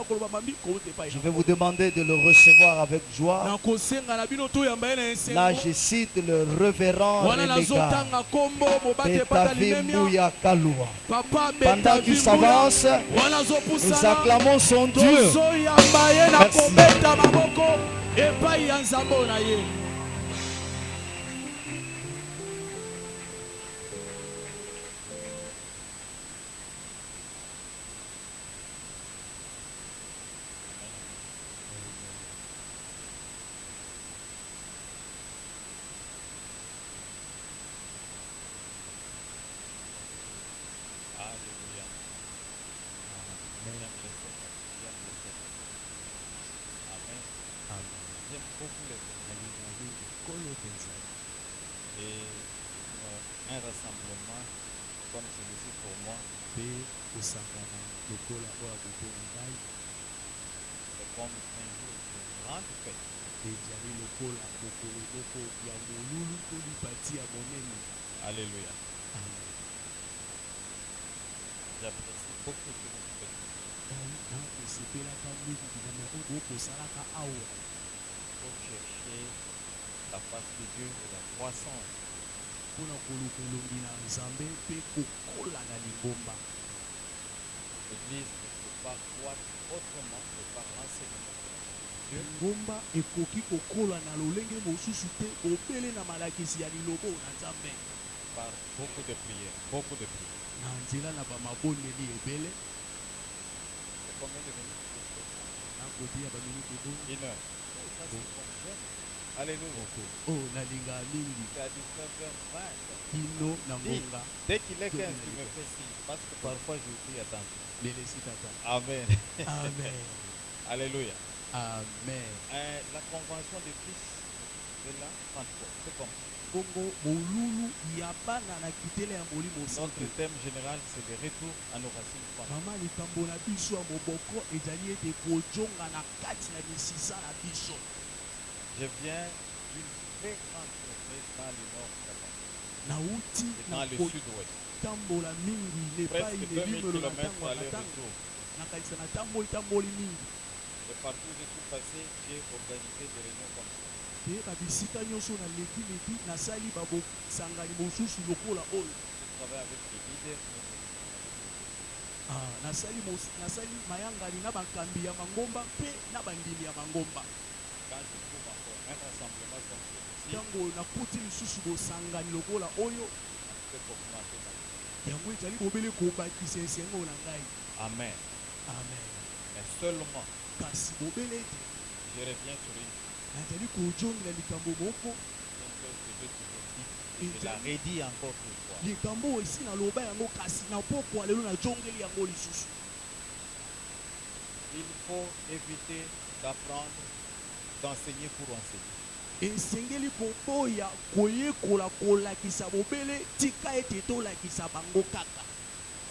Je vais vous demander de le recevoir avec joie. Là, je cite le révérend renégat Betavi Mouya Kaloua. Pendant qu'il s'avance, nous acclamons son Dieu. Merci. Et un rassemblement comme celui-ci pour moi, c'est comme un jour de grande fête. Alléluia. J'apprécie beaucoup ce que vous faites. Pour chercher la face de Dieu et la croissance. L'Église ne peut pas croître autrement que par l'enseignement de Dieu. Par beaucoup de prières. Beaucoup de prières. C'est combien de minutes? 1 heure. Alléluia. C'est à 19h20. Dès qu'il est 15, tu me fais signe. Parce que parfois je dis attends. Amen. Amen. Alléluia. Amen. La convention de Christ de la Pentecôte, c'est comme ça. Notre thème général, c'est le retour à nos racines fondamentales. Je viens d'une très grande tournée dans le nord de dans le sud-ouest. Presque 2000 km aller-retour. Et partout où je suis passé, j'ai organisé des réunions comme ça. Je travaille avec les leaders. Quand je trouve encore un rassemblement comme celui-ci, je peux Amen. Amen. Mais seulement, je reviens sur une chose que je la redis encore une fois. Il faut éviter d'apprendre, d'enseigner pour enseigner.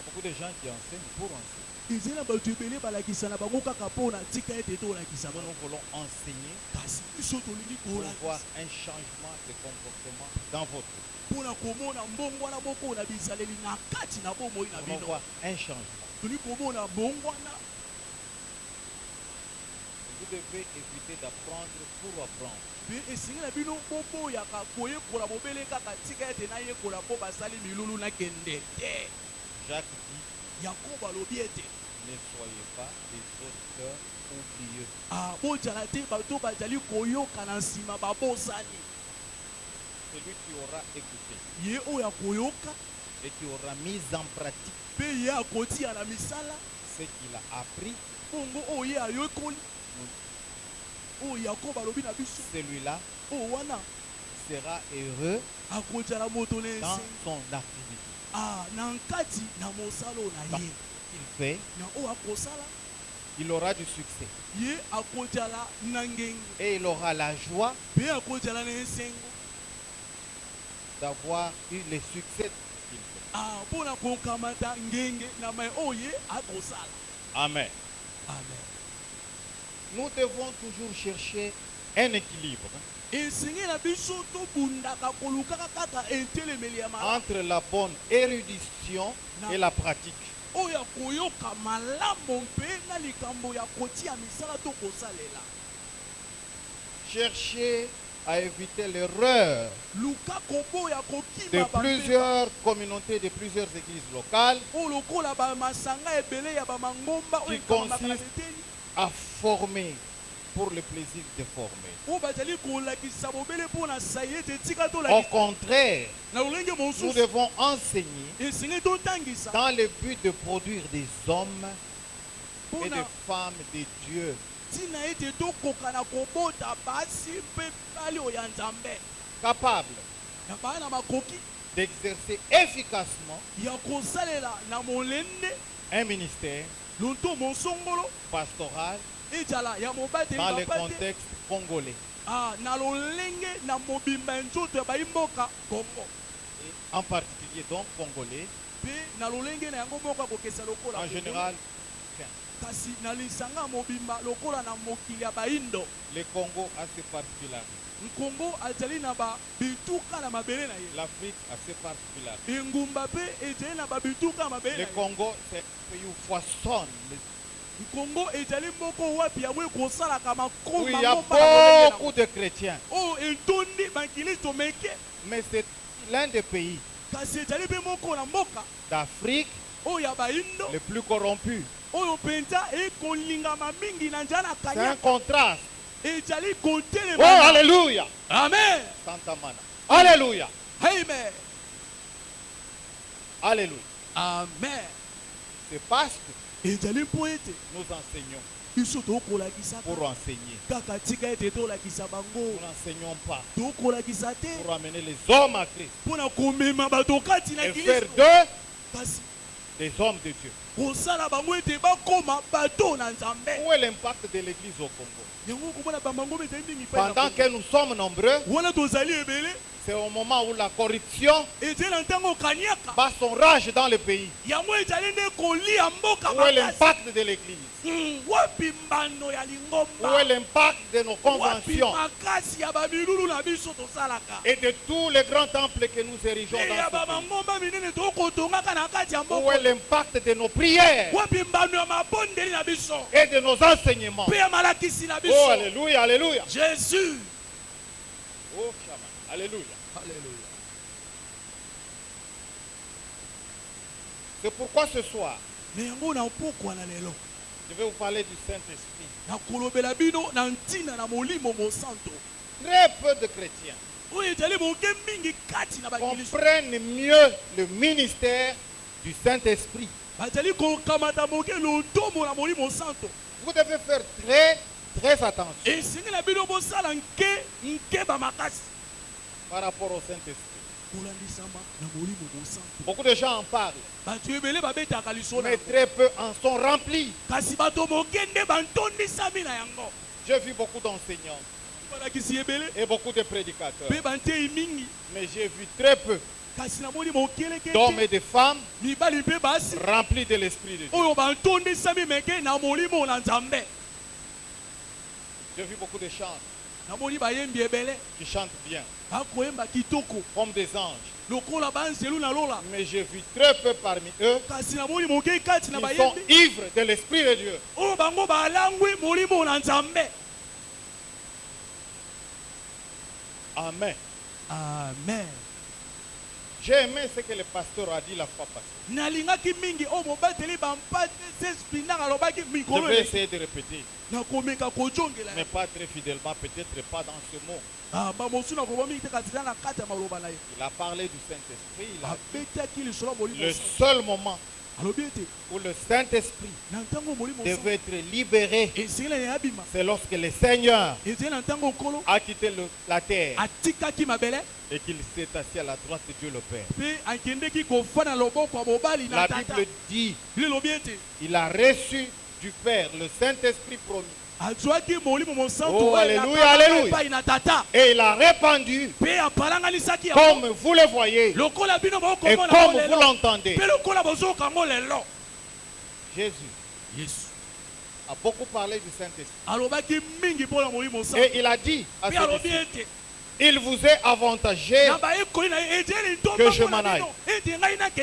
Beaucoup de gens qui enseignent pour enseigner. Nous voulons enseigner pour voir un changement de comportement dans votre vie. Pour voir un changement. Vous devez éviter d'apprendre pour apprendre. Jacques dit, ne soyez pas des auteurs oublieux. Celui qui aura écouté et qui aura mis en pratique ce qu'il a appris, celui-là sera heureux dans son activité. Il fait, il aura du succès. Et il aura la joie d'avoir eu le succès qu'il fait. Amen. Amen. Nous devons toujours chercher un équilibre entre la bonne érudition et la pratique. Cherchez à éviter l'erreur de plusieurs communautés, de plusieurs églises locales qui consistent à former pour le plaisir de former. Au contraire, nous devons enseigner dans le but de produire des hommes et des femmes de Dieu capables d'exercer efficacement un ministère pastoral dans le contexte congolais. En particulier donc congolais, en général. Le Congo a ses particularités. L'Afrique a ses particularités. Le Congo, c'est un pays où foisonne. Où il y a beaucoup de chrétiens. Mais c'est l'un des pays d'Afrique le plus corrompu. C'est un contraste. Oh, alléluia. Amen. Santa Mana. Alléluia. Amen. Alléluia. Amen. C'est parce que nous enseignons pour enseigner. Nous n'enseignons pas pour amener les hommes à Christ et faire d'eux des hommes de Dieu. Où est l'impact de l'église au Congo? Pendant que nous sommes nombreux, c'est au moment où la corruption bat son rage dans le pays. Où est l'impact de l'église? Où est l'impact de nos conventions et de tous les grands temples que nous érigeons dans ce pays? Où est l'impact de nos prières et de nos enseignements? Oh, alléluia, alléluia. Jésus. Oh, Shaman. Alléluia. Alléluia. C'est pourquoi ce soir, je vais vous parler du Saint-Esprit. Très peu de chrétiens comprennent mieux le ministère du Saint-Esprit. Vous devez faire très attention par rapport au Saint-Esprit. Beaucoup de gens en parlent, mais très peu en sont remplis. J'ai vu beaucoup d'enseignants et beaucoup de prédicateurs, mais j'ai vu très peu d'hommes et de femmes remplis de l'Esprit de Dieu. J'ai vu beaucoup de chants qui chantent bien, comme des anges. Mais j'ai vu très peu parmi eux qui sont ivres de l'Esprit de Dieu. Amen. Amen. J'ai aimé ce que le pasteur a dit la fois passée. Je vais essayer de répéter, mais pas très fidèlement, peut-être pas dans ce mot. Il a parlé du Saint-Esprit. Il a dit le seul moment où le Saint-Esprit devait être libéré, c'est lorsque le Seigneur a quitté la terre et qu'il s'est assis à la droite de Dieu le Père. La Bible dit il a reçu du Père le Saint-Esprit promis. Oh, alléluia, alléluia. Et il a répandu comme vous le voyez et comme vous l'entendez. Jésus a beaucoup parlé du Saint-Esprit. Et il a dit à ses disciples, il vous est avantagé que je m'en aille.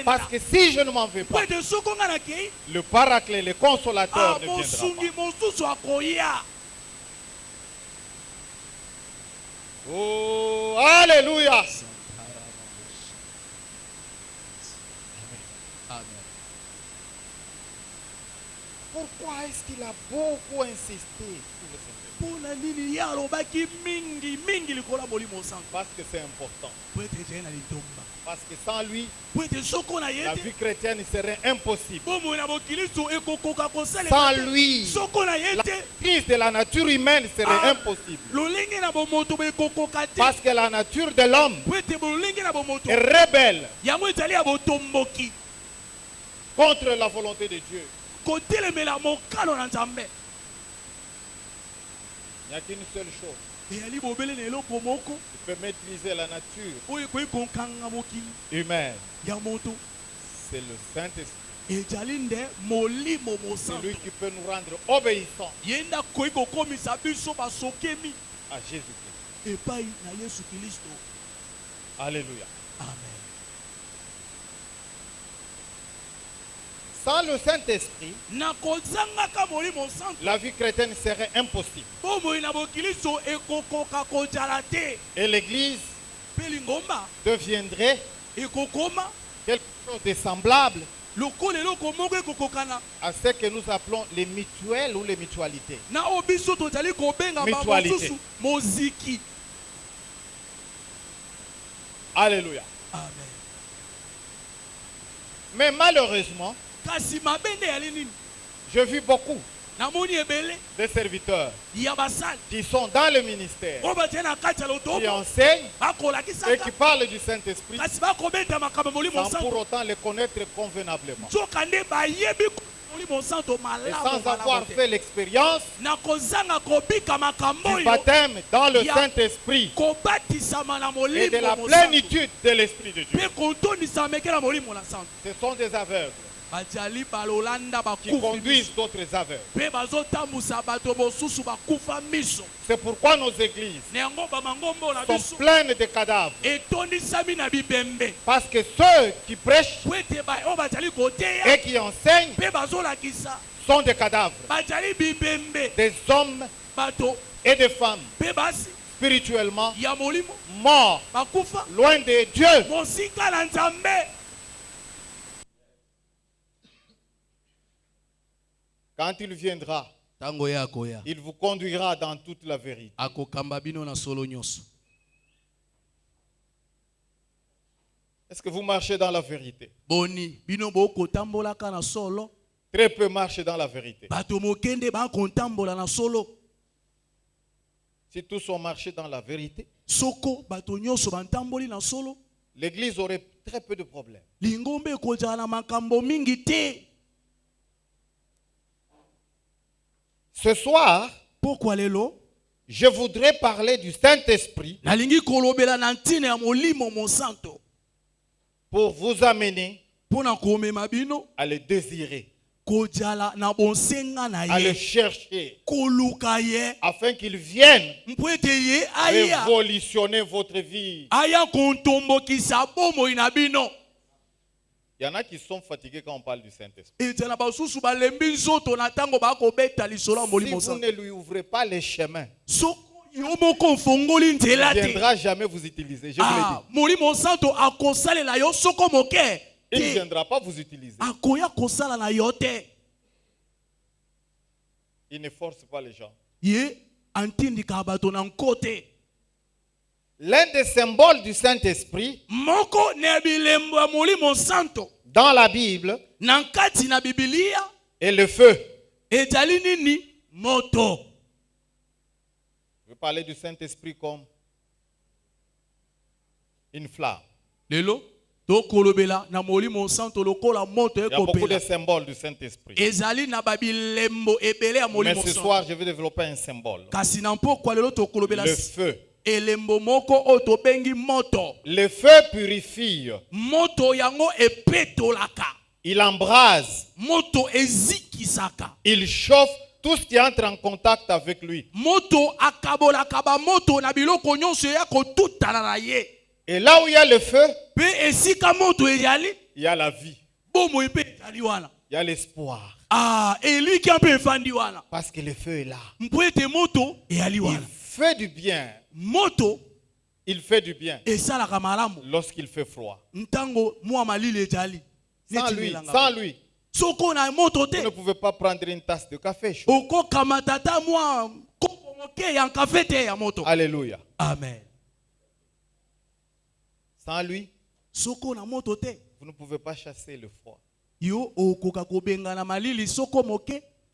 Parce que si je ne m'en vais pas, le Paraclet, le Consolateur ne viendra pas. Oh, alléluia. Amen. Pourquoi est-ce qu'il a beaucoup insisté sur le Saint-Esprit? Parce que c'est important. Parce que sans lui, la vie chrétienne serait impossible. Sans lui, la crise de la nature humaine serait impossible. Parce que la nature de l'homme est rebelle contre la volonté de Dieu. Il n'y a qu'une seule chose qui peut maîtriser la nature humaine. C'est le Saint-Esprit. C'est lui qui peut nous rendre obéissants à Jésus-Christ. Alléluia. Amen. Sans le Saint-Esprit, la vie chrétienne serait impossible. Et l'Église deviendrait quelque chose de semblable à ce que nous appelons les mutuelles ou les mutualités. Mutualité. Alléluia. Amen. Mais malheureusement, j'ai vu beaucoup de serviteurs qui sont dans le ministère, qui enseignent et qui parlent du Saint-Esprit sans pour autant le connaître convenablement. Et sans avoir fait l'expérience du baptême dans le Saint-Esprit et de la plénitude de l'Esprit de Dieu. Ce sont des aveugles qui conduisent d'autres aveugles. C'est pourquoi nos églises sont pleines de cadavres. Parce que ceux qui prêchent et qui enseignent sont des cadavres. Des hommes et des femmes spirituellement morts, loin de Dieu. Quand il viendra, il vous conduira dans toute la vérité. Est-ce que vous marchez dans la vérité? Très peu marchent dans la vérité. Si tous ont marché dans la vérité, l'Église aurait très peu de problèmes. Ce soir, je voudrais parler du Saint-Esprit pour vous amener à le désirer, à le chercher, afin qu'il vienne révolutionner votre vie. Il y en a qui sont fatigués quand on parle du Saint-Esprit. Si vous ne lui ouvrez pas les chemins, il ne viendra jamais vous utiliser. Je vous le dis. Il ne viendra pas vous utiliser. Il ne force pas les gens. L'un des symboles du Saint-Esprit dans la Bible est le feu. Je vais parler du Saint-Esprit comme une flamme. Il y a beaucoup de symboles du Saint-Esprit. Mais ce soir, je vais développer un symbole. Le feu. Le feu purifie. Il embrase. Il chauffe tout ce qui entre en contact avec lui. Et là où il y a le feu, il y a la vie. Il y a l'espoir. Parce que le feu est là. Il fait du bien. Il fait du bien lorsqu'il fait froid. Sans lui, vous ne pouvez pas prendre une tasse de café chaud. Alléluia. Amen. Sans lui, vous ne pouvez pas chasser le froid.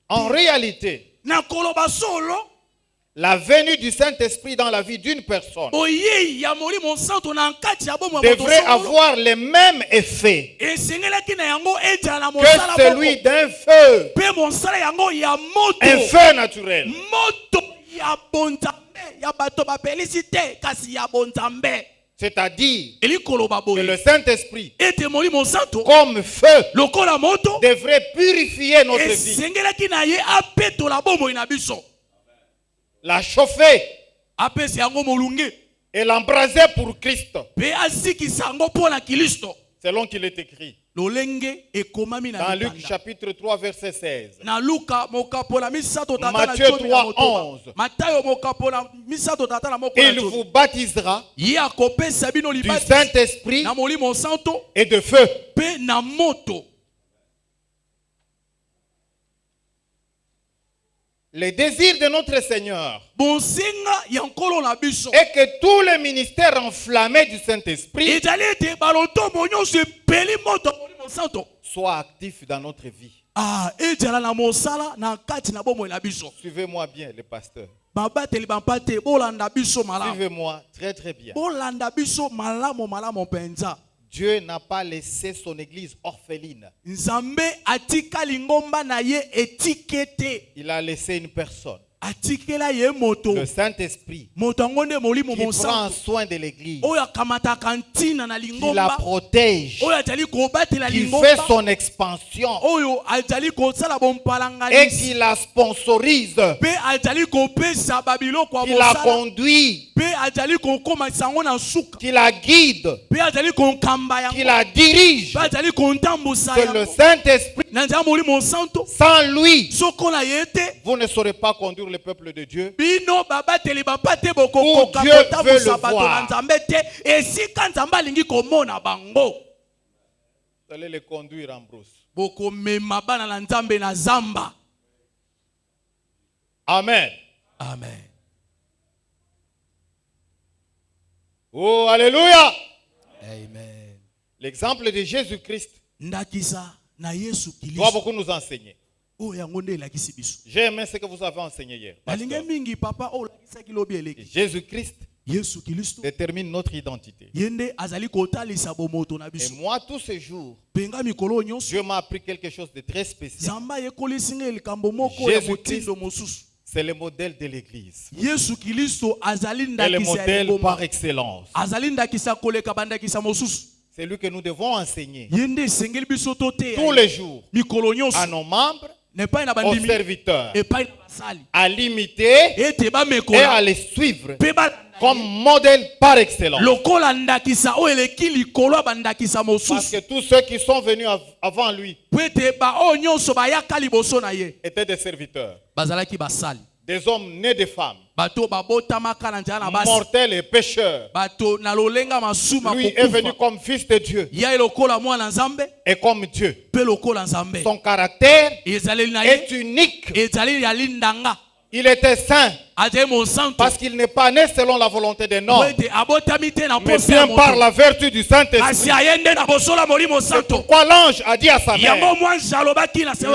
En réalité, la venue du Saint-Esprit dans la vie d'une personne devrait avoir les mêmes effets que celui d'un feu. Un feu naturel. C'est-à-dire que le Saint-Esprit, comme feu, devrait purifier notre vie, la chauffer et l'embraser pour Christ, selon qu'il est écrit dans Luc chapitre 3 verset 16, Matthieu 3 11, il vous baptisera du Saint-Esprit et de feu. Le désir de notre Seigneur est que tous les ministères enflammés du Saint-Esprit soient actifs dans notre vie. Suivez-moi bien, les pasteurs. Suivez-moi très très bien. Dieu n'a pas laissé son église orpheline. Il a laissé une personne, le Saint-Esprit, qui prend soin de l'église, qui la protège, qui fait son expansion et qui la sponsorise, qui la conduit, qui la guide, qui la dirige. C'est le Saint-Esprit. Sans lui, vous ne saurez pas conduire le peuple de Dieu. Où Dieu veut le voir. Vous allez les conduire en brousse. Amen. Amen. Oh, alléluia. Amen. L'exemple de Jésus-Christ doit beaucoup nous enseigner. J'ai aimé ce que vous avez enseigné hier. Jésus-Christ détermine notre identité. Et moi, tous ces jours, Dieu m'a appris quelque chose de très spécial. Jésus-Christ, c'est le modèle de l'église. Et le modèle par excellence. C'est lui que nous devons enseigner tous les jours à nos membres, aux serviteurs, à l'imiter et à les suivre comme modèle par excellence. Parce que tous ceux qui sont venus avant lui étaient des serviteurs, des hommes nés de femmes, mortels et pécheurs. Lui est venu comme fils de Dieu et comme Dieu. Son caractère est unique. Il était saint parce qu'il n'est pas né selon la volonté des hommes, mais bien par la vertu du Saint-Esprit. C'est pourquoi l'ange a dit à sa mère,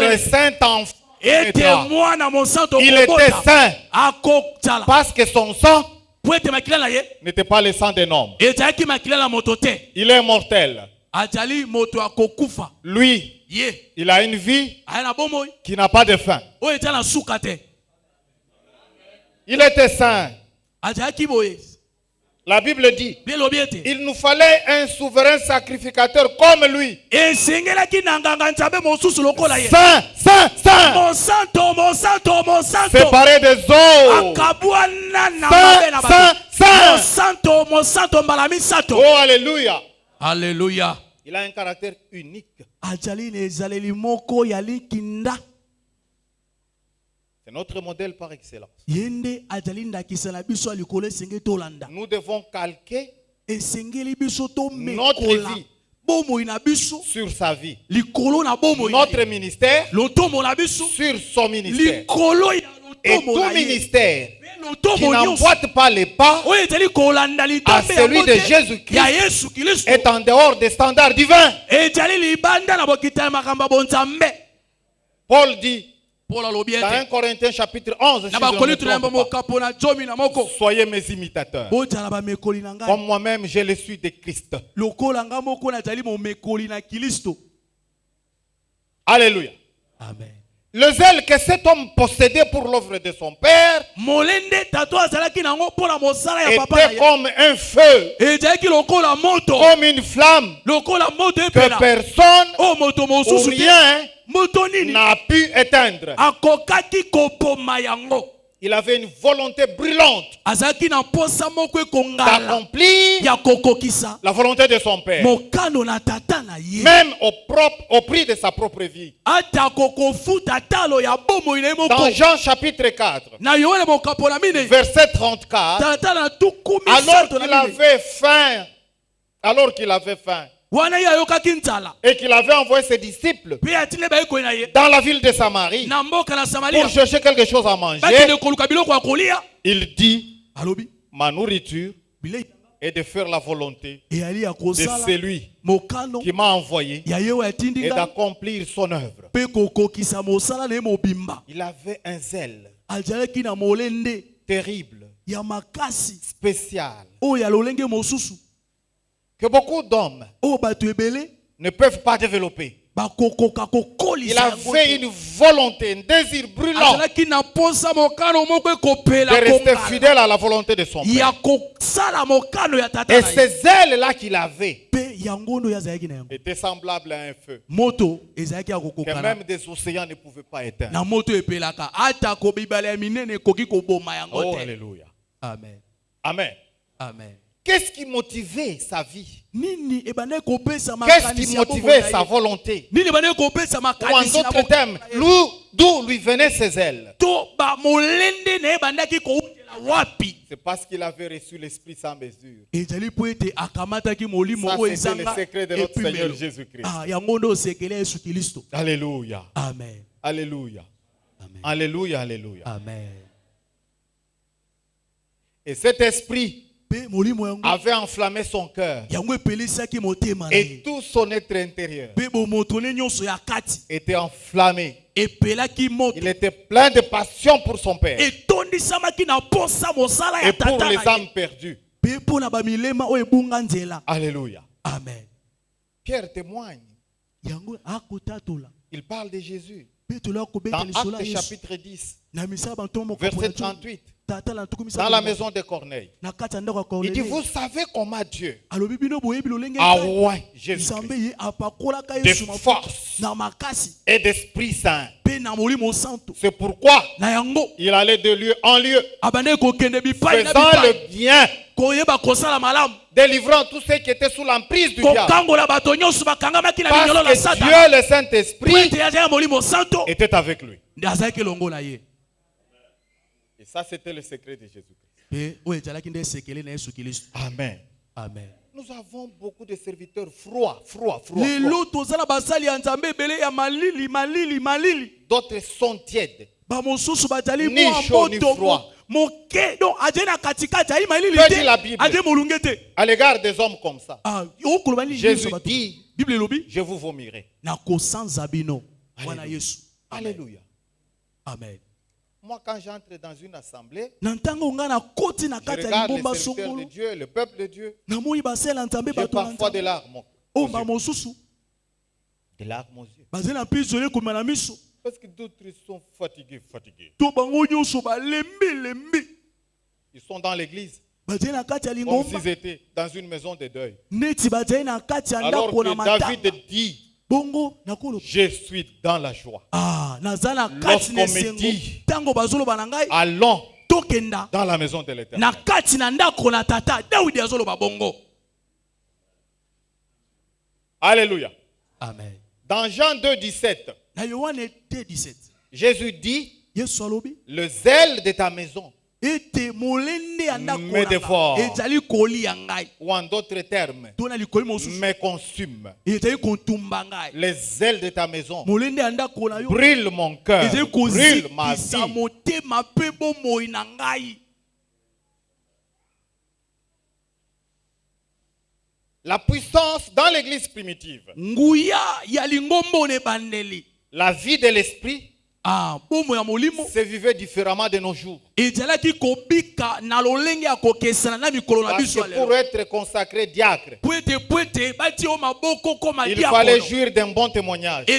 le saint enfant, il était saint parce que son sang n'était pas le sang d'un homme. Il est mortel. Lui, il a une vie qui n'a pas de fin. Il était saint. La Bible dit, il nous fallait un souverain sacrificateur comme lui. Saint, saint, saint. Séparé des autres. Saint, saint, saint. Oh, alléluia. Alléluia. Il a un caractère unique. C'est notre modèle par excellence. Nous devons calquer notre vie sur sa vie. Notre ministère sur son ministère. Et tout ministère qui n'emboîte pas les pas à celui de Jésus-Christ est en dehors des standards divins. Paul dit dans 1 Corinthiens chapitre 11, si soyez mes imitateurs, comme moi-même je le suis de Christ. Alléluia. Amen. Le zèle que cet homme possédait pour l'œuvre de son père était comme un feu, comme une flamme que personne ou rien n'a pu éteindre. Il avait une volonté brûlante d'accomplir la volonté de son père, même au prix de sa propre vie. Dans Jean chapitre 4, verset 34, alors qu'il avait faim, et qu'il avait envoyé ses disciples dans la ville de Samarie pour chercher quelque chose à manger, il dit, ma nourriture est de faire la volonté de celui qui m'a envoyé et d'accomplir son œuvre. Il avait un zèle terrible, spécial, que beaucoup d'hommes ne peuvent pas développer. Il avait une volonté, un désir brûlant de rester fidèle à la volonté de son père. Et ces zèles-là qu'il avait étaient semblables à un feu que même des océans ne pouvaient pas éteindre. Oh, alléluia. Amen. Amen. Amen. Qu'est-ce qui motivait sa vie? Qu'est-ce qui motivait sa volonté? Ou en d'autres termes, d'où lui venaient ses ailes? C'est parce qu'il avait reçu l'Esprit sans mesure. Ça, c'était le secret de notre Seigneur Jésus-Christ. Alléluia. Amen. Alléluia. Amen. Alléluia. Alléluia. Amen. Et cet esprit avait enflammé son cœur. Et tout son être intérieur était enflammé. Il était plein de passion pour son père et pour les âmes perdues. Alléluia. Amen. Pierre témoigne. Il parle de Jésus dans Actes chapitre 10, verset 38. Dans la maison de Corneille, il dit, vous savez comment Dieu a oint Jésus-Christ de force et d'Esprit Saint. C'est pourquoi il allait de lieu en lieu, faisant le bien, délivrant tous ceux qui étaient sous l'emprise du diable. Parce que Dieu, le Saint-Esprit, était avec lui. Et ça, c'était le secret de Jésus-Christ. Amen. Amen. Nous avons beaucoup de serviteurs froids. D'autres sont tièdes. Ni chaud ni froid. Que dit la Bible à l'égard des hommes comme ça? Jésus dit, je vous vomirai. Alléluia. Alléluia. Amen. Moi, quand j'entre dans une assemblée, je regarde les serviteurs de Dieu, le peuple de Dieu. J'ai parfois des larmes aux yeux. Des larmes aux yeux. Parce que d'autres sont fatigués. Ils sont dans l'église. Comme s'ils étaient dans une maison de deuil. Alors que David dit, je suis dans la joie. Lorsqu'on me dit, allons dans la maison de l'Éternel. Alléluia. Amen. Dans Jean 2, 17, Jésus dit, le zèle de ta maison me dévore. Ou en d'autres termes, me consume. Les zèles de ta maison brûlent mon cœur, brûlent ma vie. La puissance dans l'église primitive, la vie de l'esprit se vivait différemment de nos jours. Parce que pour être consacré diacre, il fallait jouir d'un bon témoignage. Et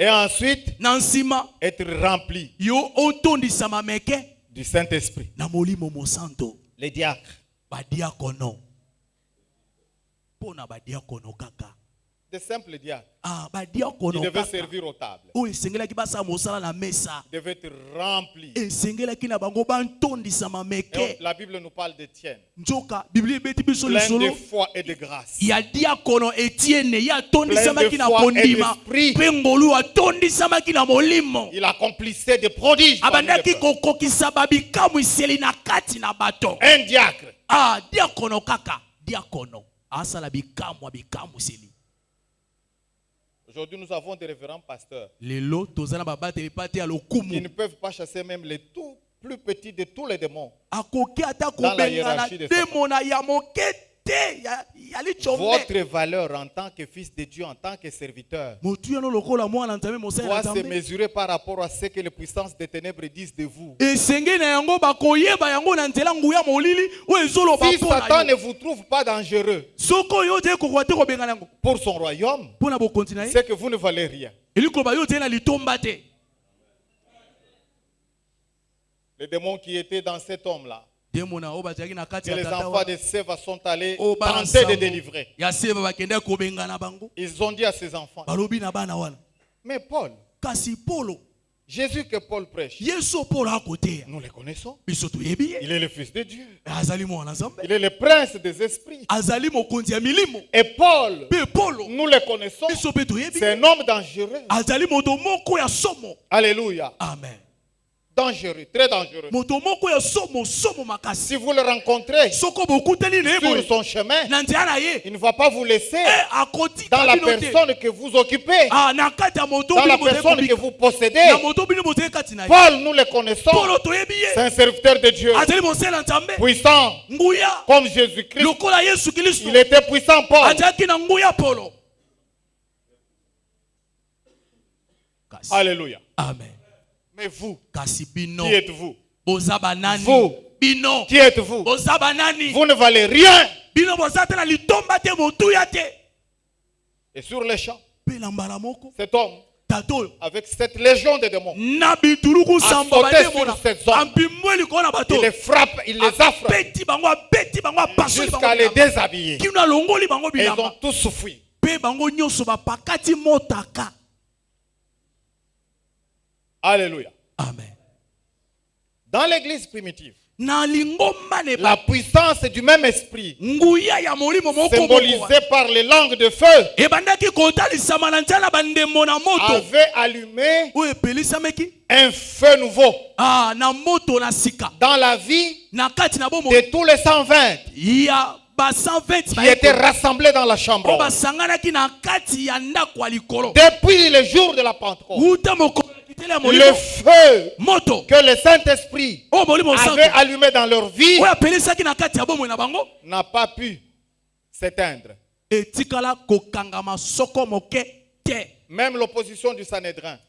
ensuite, être rempli du Saint-Esprit. Les diacres. De simples diacres. Ils devaient servir aux tables. Ils devaient être remplis. Et la Bible nous parle d'Étienne. Plein de foi et de grâce. Plein de foi et d'esprit. Il accomplissait des prodiges. Un diacre. Aujourd'hui, nous avons des révérends pasteurs qui ne peuvent pas chasser même les tout plus petits de tous les démons dans la hiérarchie de Satan. Votre valeur en tant que fils de Dieu, en tant que serviteur, doit se mesurer par rapport à ce que les puissances des ténèbres disent de vous. Si Satan ne vous trouve pas dangereux pour son royaume, c'est que vous ne valez rien. Les démons qui étaient dans cet homme-là, que les enfants de Séva sont allés tenter de délivrer. Ils ont dit à ces enfants, mais Paul, Jésus que Paul prêche, nous le connaissons. Il est le Fils de Dieu. Il est le prince des esprits. Et Paul, nous le connaissons. C'est un homme dangereux. Alléluia. Amen. Dangereux, très dangereux. Si vous le rencontrez sur son chemin, il ne va pas vous laisser dans la personne que vous occupez, dans la personne que vous possédez. Paul, nous le connaissons. C'est un serviteur de Dieu, puissant comme Jésus-Christ. Il était puissant, Paul. Alléluia. Amen. Mais vous, qui êtes-vous? Vous, qui êtes-vous? Vous ne valez rien. Et sur les champs, cet homme, avec cette légion de démons, a sauté sur ces hommes. Il les frappe, il les affre jusqu'à les déshabiller. Et ils ont tous fui. Alléluia. Amen. Dans l'église primitive, la puissance du même esprit, symbolisée par les langues de feu, avait allumé un feu nouveau dans la vie de tous les 120 qui étaient rassemblés dans la chambre. Depuis le jour de la Pentecôte, le feu que le Saint-Esprit avait allumé dans leur vie n'a pas pu s'éteindre. Même l'opposition du Sanhédrin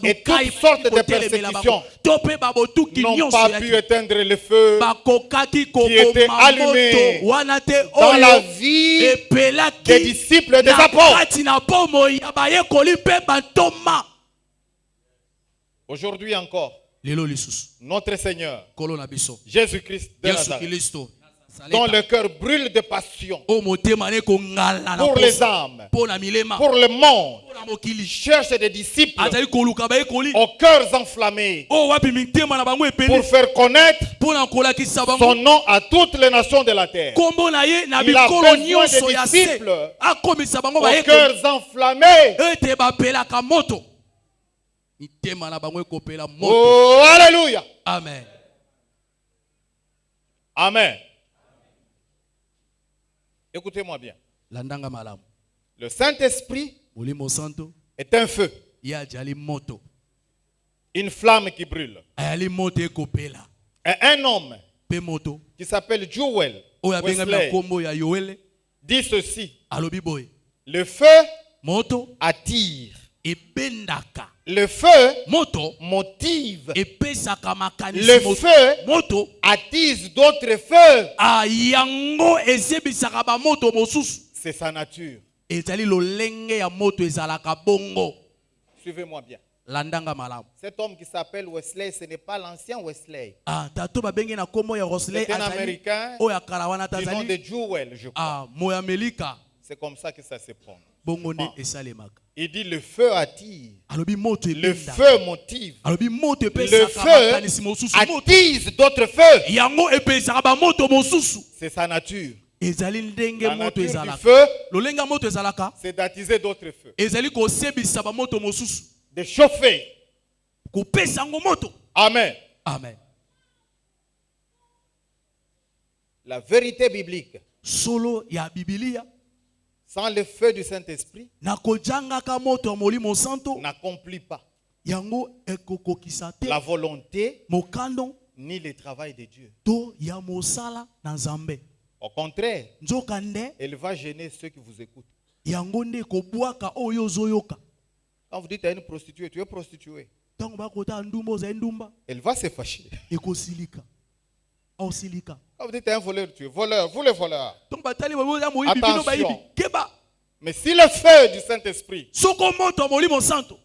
et toutes sortes de persécutions n'ont pas pu éteindre le feu qui était allumé dans la vie des disciples et des apôtres. Aujourd'hui encore, notre Seigneur, Jésus-Christ de Nazareth, dont le cœur brûle de passion pour les âmes, pour le monde, cherche des disciples aux cœurs enflammés pour faire connaître son nom à toutes les nations de la terre. Il a besoin de disciples aux cœurs enflammés. Oh, alléluia. Amen. Amen. Écoutez-moi bien. Le Saint-Esprit est un feu, une flamme qui brûle. Et un homme qui s'appelle Joel Wesley dit ceci: le feu attire, le feu motive, le feu attise d'autres feux. C'est sa nature. Suivez-moi bien. Cet homme qui s'appelle Wesley, ce n'est pas l'ancien Wesley. C'est un Américain du nom de Joel, je crois. C'est comme ça que ça se prononce. Il dit le feu attire, le feu motive, le feu attise d'autres feux. C'est sa nature. La nature du feu, c'est d'attiser d'autres feux, de chauffer. Amen. Amen. La vérité biblique, solo ya Biblia, sans le feu du Saint-Esprit, n'accomplit pas la volonté ni le travail de Dieu. Au contraire, elle va gêner ceux qui vous écoutent. Quand vous dites à une prostituée, tu es prostituée, elle va se fâcher. Quand vous dites à un voleur, tu es voleur, vous les voleurs. Attention. Mais si le feu du Saint-Esprit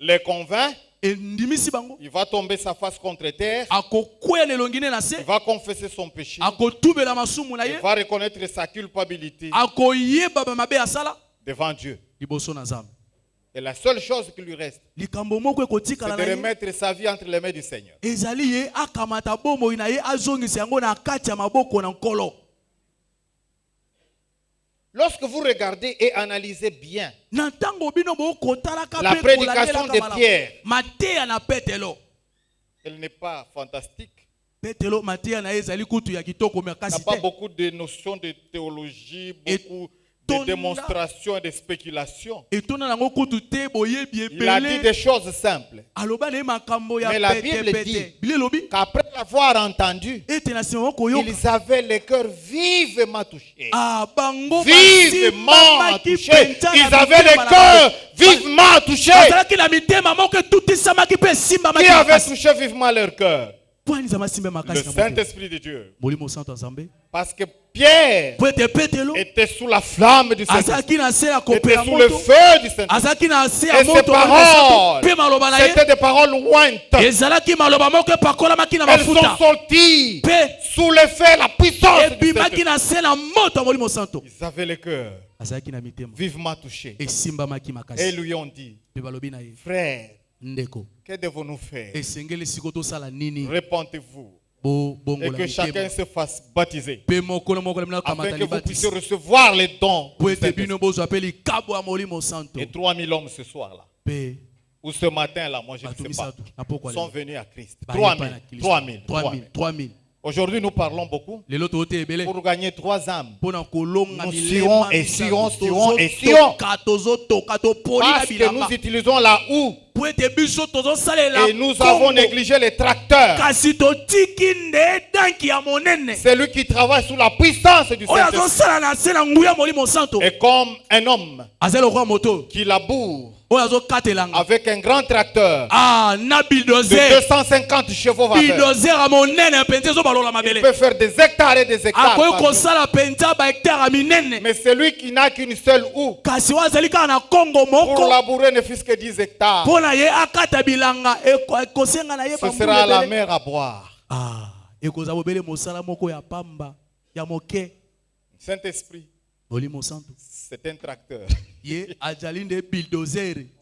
les convainc, il va tomber sa face contre terre, il va confesser son péché, il va reconnaître sa culpabilité devant Dieu. Et la seule chose qui lui reste, c'est de remettre sa vie entre les mains du Seigneur. Lorsque vous regardez et analysez bien la prédication de Pierre, elle n'est pas fantastique. Elle n'a pas beaucoup de notions de théologie, beaucoup de démonstrations et de spéculations. Il a dit des choses simples. Mais la Bible dit qu'après l'avoir entendu, ils avaient le cœur vivement touché. Vivement touché. Ils avaient le cœur vivement touché. Qui avait touché vivement leur cœur? Le Saint-Esprit de Dieu. Parce que Pierre était sous la flamme du Saint-Esprit, était sous le feu du Saint-Esprit. Et ses paroles, c'était des paroles lointaines. Elles sont sorties sous le feu, la puissance du Saint-Esprit. Ils avaient le cœur vivement touché. Et ils lui ont dit: frère, que devons-nous faire? Répondez-vous. Et que chacun se fasse baptiser afin que vous puissiez recevoir les dons. Et 3000 hommes ce soir-là, ou ce matin-là, moi je ne sais pas, sont venus à Christ. 3000. Aujourd'hui, nous parlons beaucoup pour gagner 3 âmes. Nous suons et suons. Parce que nous utilisons la houe. Et nous avons négligé les tracteurs. C'est lui qui travaille sous la puissance du Saint-Esprit. Et comme un homme qui laboure avec un grand tracteur de 250 chevaux vapeur. Il peut faire des hectares et des hectares. Mais celui qui n'a qu'une seule houe pour labourer ne fût-ce que 10 hectares, ce sera la mer à boire. Saint-Esprit, c'est un tracteur.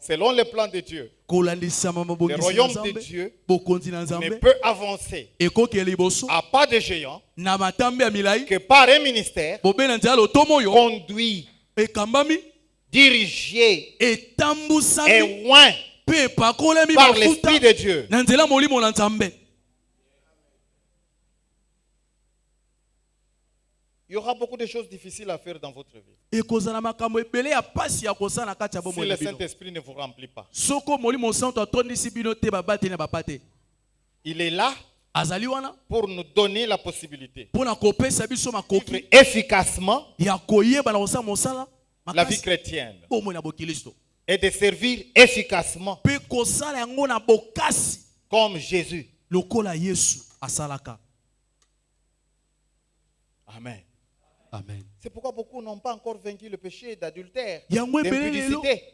Selon le plan de Dieu, le royaume de Dieu ne peut avancer à pas de géant que par un ministère conduit, dirigé et oint par l'Esprit de Dieu. Il y aura beaucoup de choses difficiles à faire dans votre vie. Si le Saint-Esprit ne vous remplit pas, il est là pour nous donner la possibilité de vivre efficacement la vie chrétienne et de servir efficacement comme Jésus. Amen. Amen. C'est pourquoi beaucoup n'ont pas encore vaincu le péché d'adultère, d'impudicité.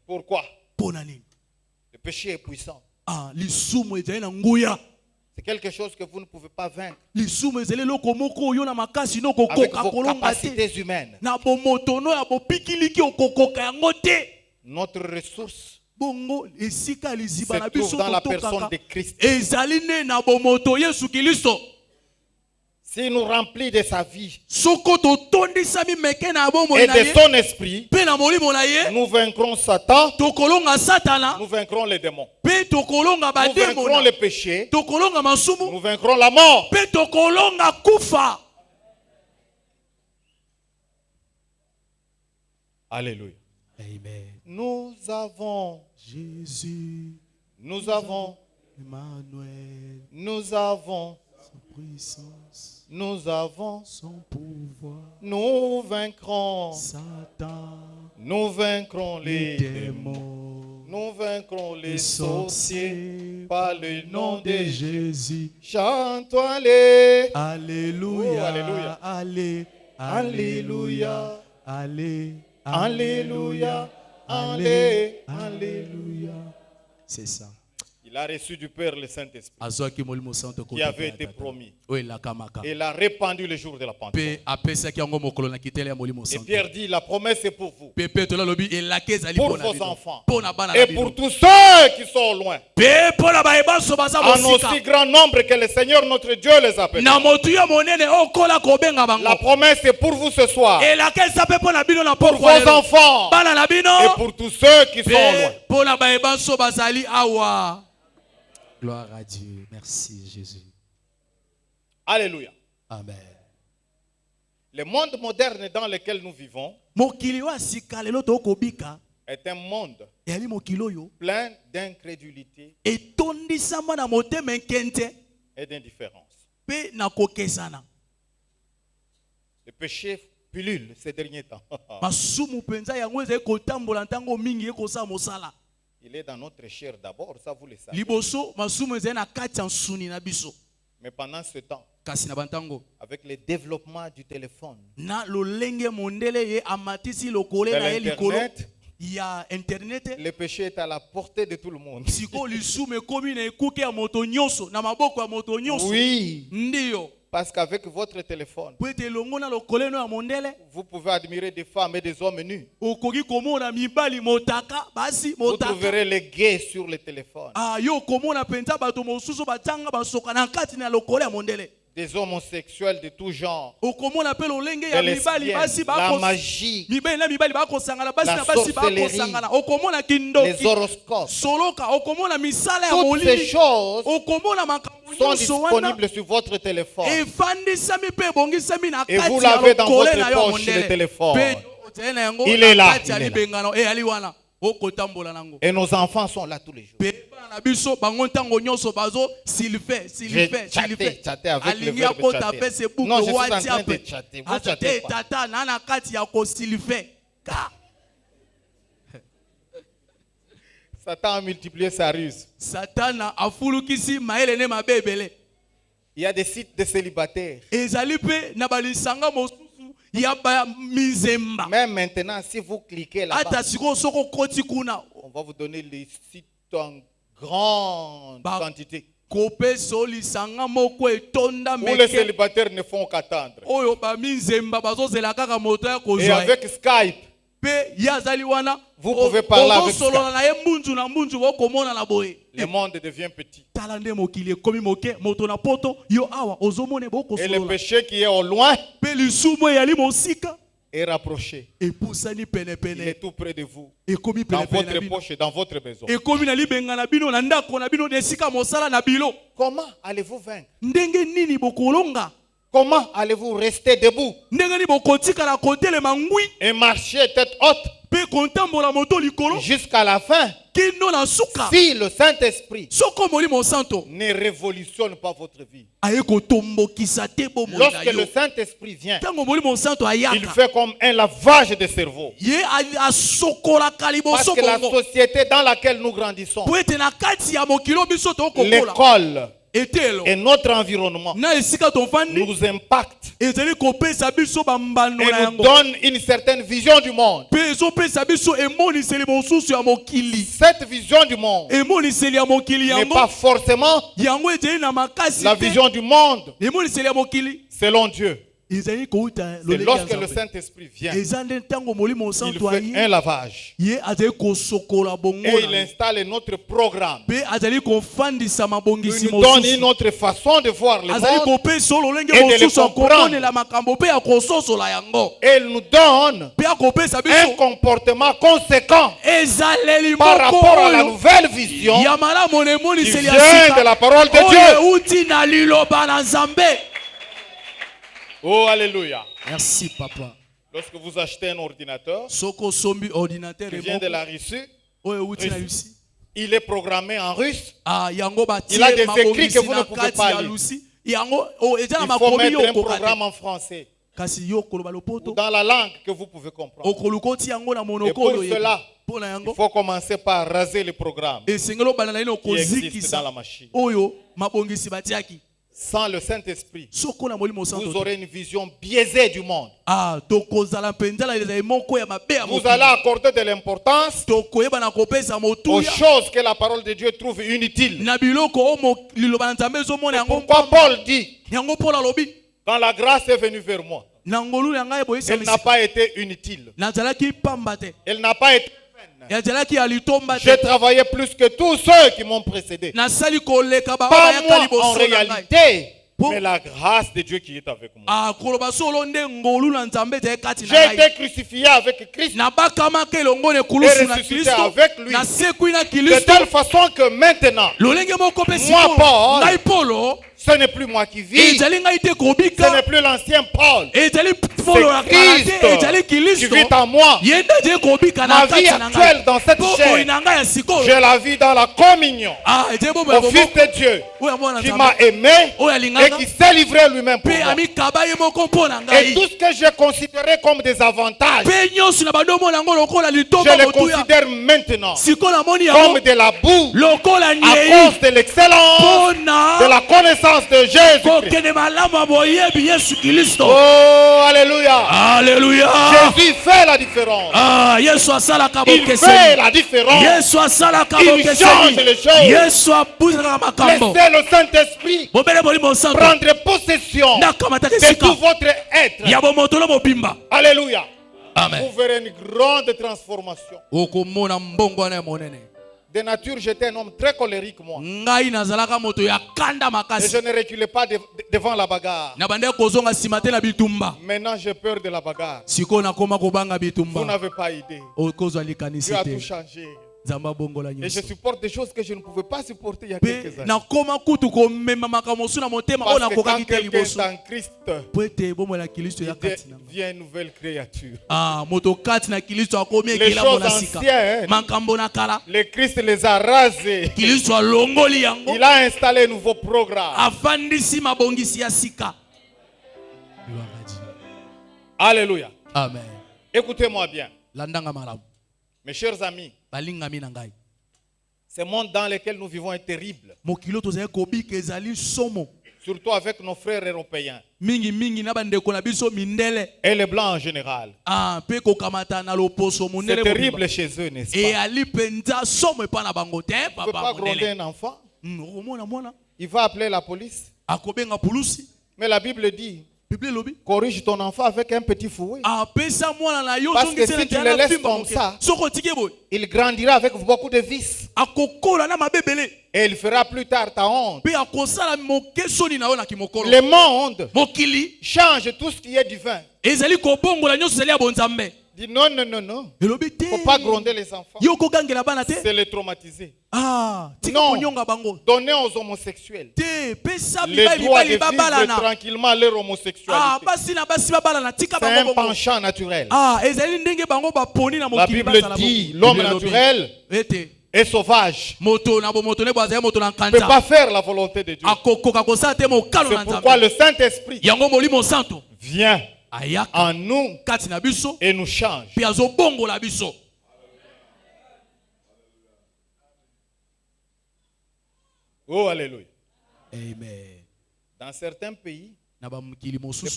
Pourquoi? Le péché est puissant. C'est quelque chose que vous ne pouvez pas vaincre avec vos capacités humaines. Notre ressource se trouve dans la personne de Christ. S'il nous remplit de sa vie et de son esprit, nous vaincrons Satan, nous vaincrons les démons, nous vaincrons les péchés, nous vaincrons la mort. Alléluia. Amen. Nous avons Jésus, nous avons Emmanuel, nous avons sa puissance, nous avons son pouvoir, nous vaincrons Satan, nous vaincrons les démons, démons, nous vaincrons les les sorciers par le nom de Jésus. Jésus. Chantons-les. Alléluia, Oh, alléluia. allez, Alléluia. allez, Alléluia. Allez, alléluia. C'est ça. Il a reçu du Père le Saint-Esprit qui avait été promis. Et il a répandu le jour de la Pentecôte. Et Pierre dit, la promesse est pour vous, pour vos enfants, et pour tous ceux qui sont loin, en aussi grand nombre que le Seigneur notre Dieu les appelle. La promesse est pour vous ce soir, pour vos enfants, et pour tous ceux qui sont loin. Gloire à Dieu. Merci Jésus. Alléluia. Amen. Le monde moderne dans lequel nous vivons est un monde plein d'incrédulité et d'indifférence. Le péché pullule ces derniers temps. Il est dans notre chair d'abord, ça vous le savez. Mais pendant ce temps, avec le développement du téléphone, de l'Internet, le péché est à la portée de tout le monde. Oui. Parce qu'avec votre téléphone, vous pouvez admirer des femmes et des hommes nus. Vous trouverez les gays sur le téléphone. Des homosexuels de tout genre. Des lesbiennes, la magie, la sorcellerie, les horoscopes. Toutes ces choses sont disponibles sur votre téléphone. Et vous l'avez dans votre poche, le téléphone. Il est là. Et nos enfants sont là tous les jours. J'ai chatté avec le verbe chatter. Non, je suis en train de chatter. Vous chattez pas. Satan a multiplié sa ruse. Il y a des sites de célibataires. Même maintenant, si vous cliquez là-bas, on va vous donner les sites en grande quantité. Où les célibataires ne font qu'attendre. Et avec Skype, vous pouvez parler avec Skype. Le monde devient petit. Et le péché qui est au loin est rapproché. Il est tout près de vous, dans votre poche et dans votre maison. Comment allez-vous vaincre? Comment allez-vous rester debout et marcher tête haute jusqu'à la fin si le Saint-Esprit ne révolutionne pas votre vie? Lorsque le Saint-Esprit vient, il fait comme un lavage de cerveau. Parce que la société dans laquelle nous grandissons, l'école et notre environnement nous impactent et nous donne une certaine vision du monde. Cette vision du monde n'est pas forcément la vision du monde selon Dieu. C'est lorsque le Saint-Esprit vient, il fait un lavage et il installe notre programme. Il nous donne une autre façon de voir le monde et de le comprendre. Et il nous donne un comportement conséquent par rapport à la nouvelle vision qui vient de la parole de Dieu. Oh, alléluia. Merci, papa. Lorsque vous achetez un ordinateur qui vient de la Russie, il est programmé en russe. Il a des écrits que vous ne pouvez pas lire. Il faut mettre un programme en français ou dans la langue que vous pouvez comprendre. Et pour cela, il faut commencer par raser le programme qui existe dans la machine. Sans le Saint-Esprit, vous aurez une vision biaisée du monde. Vous allez accorder de l'importance aux choses que la parole de Dieu trouve inutiles. Pourquoi Paul dit, quand la grâce est venue vers moi, elle n'a pas été inutile. Elle n'a pas été j'ai travaillé plus que tous ceux qui m'ont précédé. Pas moi en réalité, mais la grâce de Dieu qui est avec moi. J'ai été crucifié avec Christ et ressuscité avec lui. De telle façon que maintenant, moi Paul, ce n'est plus moi qui vis. Ce n'est plus l'ancien Paul. C'est Christ qui vit en moi. Ma vie actuelle dans cette chair, je la vis dans la communion au Fils de Dieu qui m'a aimé et qui s'est livré lui-même pour moi. Et tout ce que j'ai considéré comme des avantages, je les considère maintenant comme de la boue à cause de l'excellence de la connaissance de Jésus-Christ. Oh, alléluia. Alléluia. Jésus fait la différence. Il fait la différence. Il change les choses. Laissez le Saint-Esprit prendre possession de tout votre être. Alléluia. Amen. Vous verrez une grande transformation. De nature, j'étais un homme très colérique, moi. Et je ne reculais pas devant la bagarre. Maintenant, j'ai peur de la bagarre. Vous n'avez pas idée. Dieu a tout changé. Et je supporte des choses que je ne pouvais pas supporter il y a quelques années. Parce que quand quelqu'un est en Christ, il devient une nouvelle créature. Les choses anciennes, le Christ les a rasées. Il a installé un nouveau programme. Alléluia. Amen. Écoutez-moi bien. Mes chers amis, ce monde dans lequel nous vivons est terrible. Surtout avec nos frères européens. Et les blancs en général. C'est terrible chez eux, n'est-ce pas? On ne peut pas gronder un enfant. Il va appeler la police. Mais la Bible dit, corrige ton enfant avec un petit fouet. Parce que si tu le laisses comme ça, il grandira avec beaucoup de vices. Et il fera plus tard ta honte. Le monde change tout ce qui est divin. Dit non, non, non, non. Il ne faut pas gronder les enfants. C'est les traumatiser. Non, donnez aux homosexuels le droit de vivre tranquillement leur homosexualité. C'est un penchant naturel. La Bible dit l'homme naturel est sauvage. Il ne peut pas faire la volonté de Dieu. C'est pourquoi le Saint-Esprit vient en nous et nous change. Oh, alléluia. Amen. Dans certains pays, les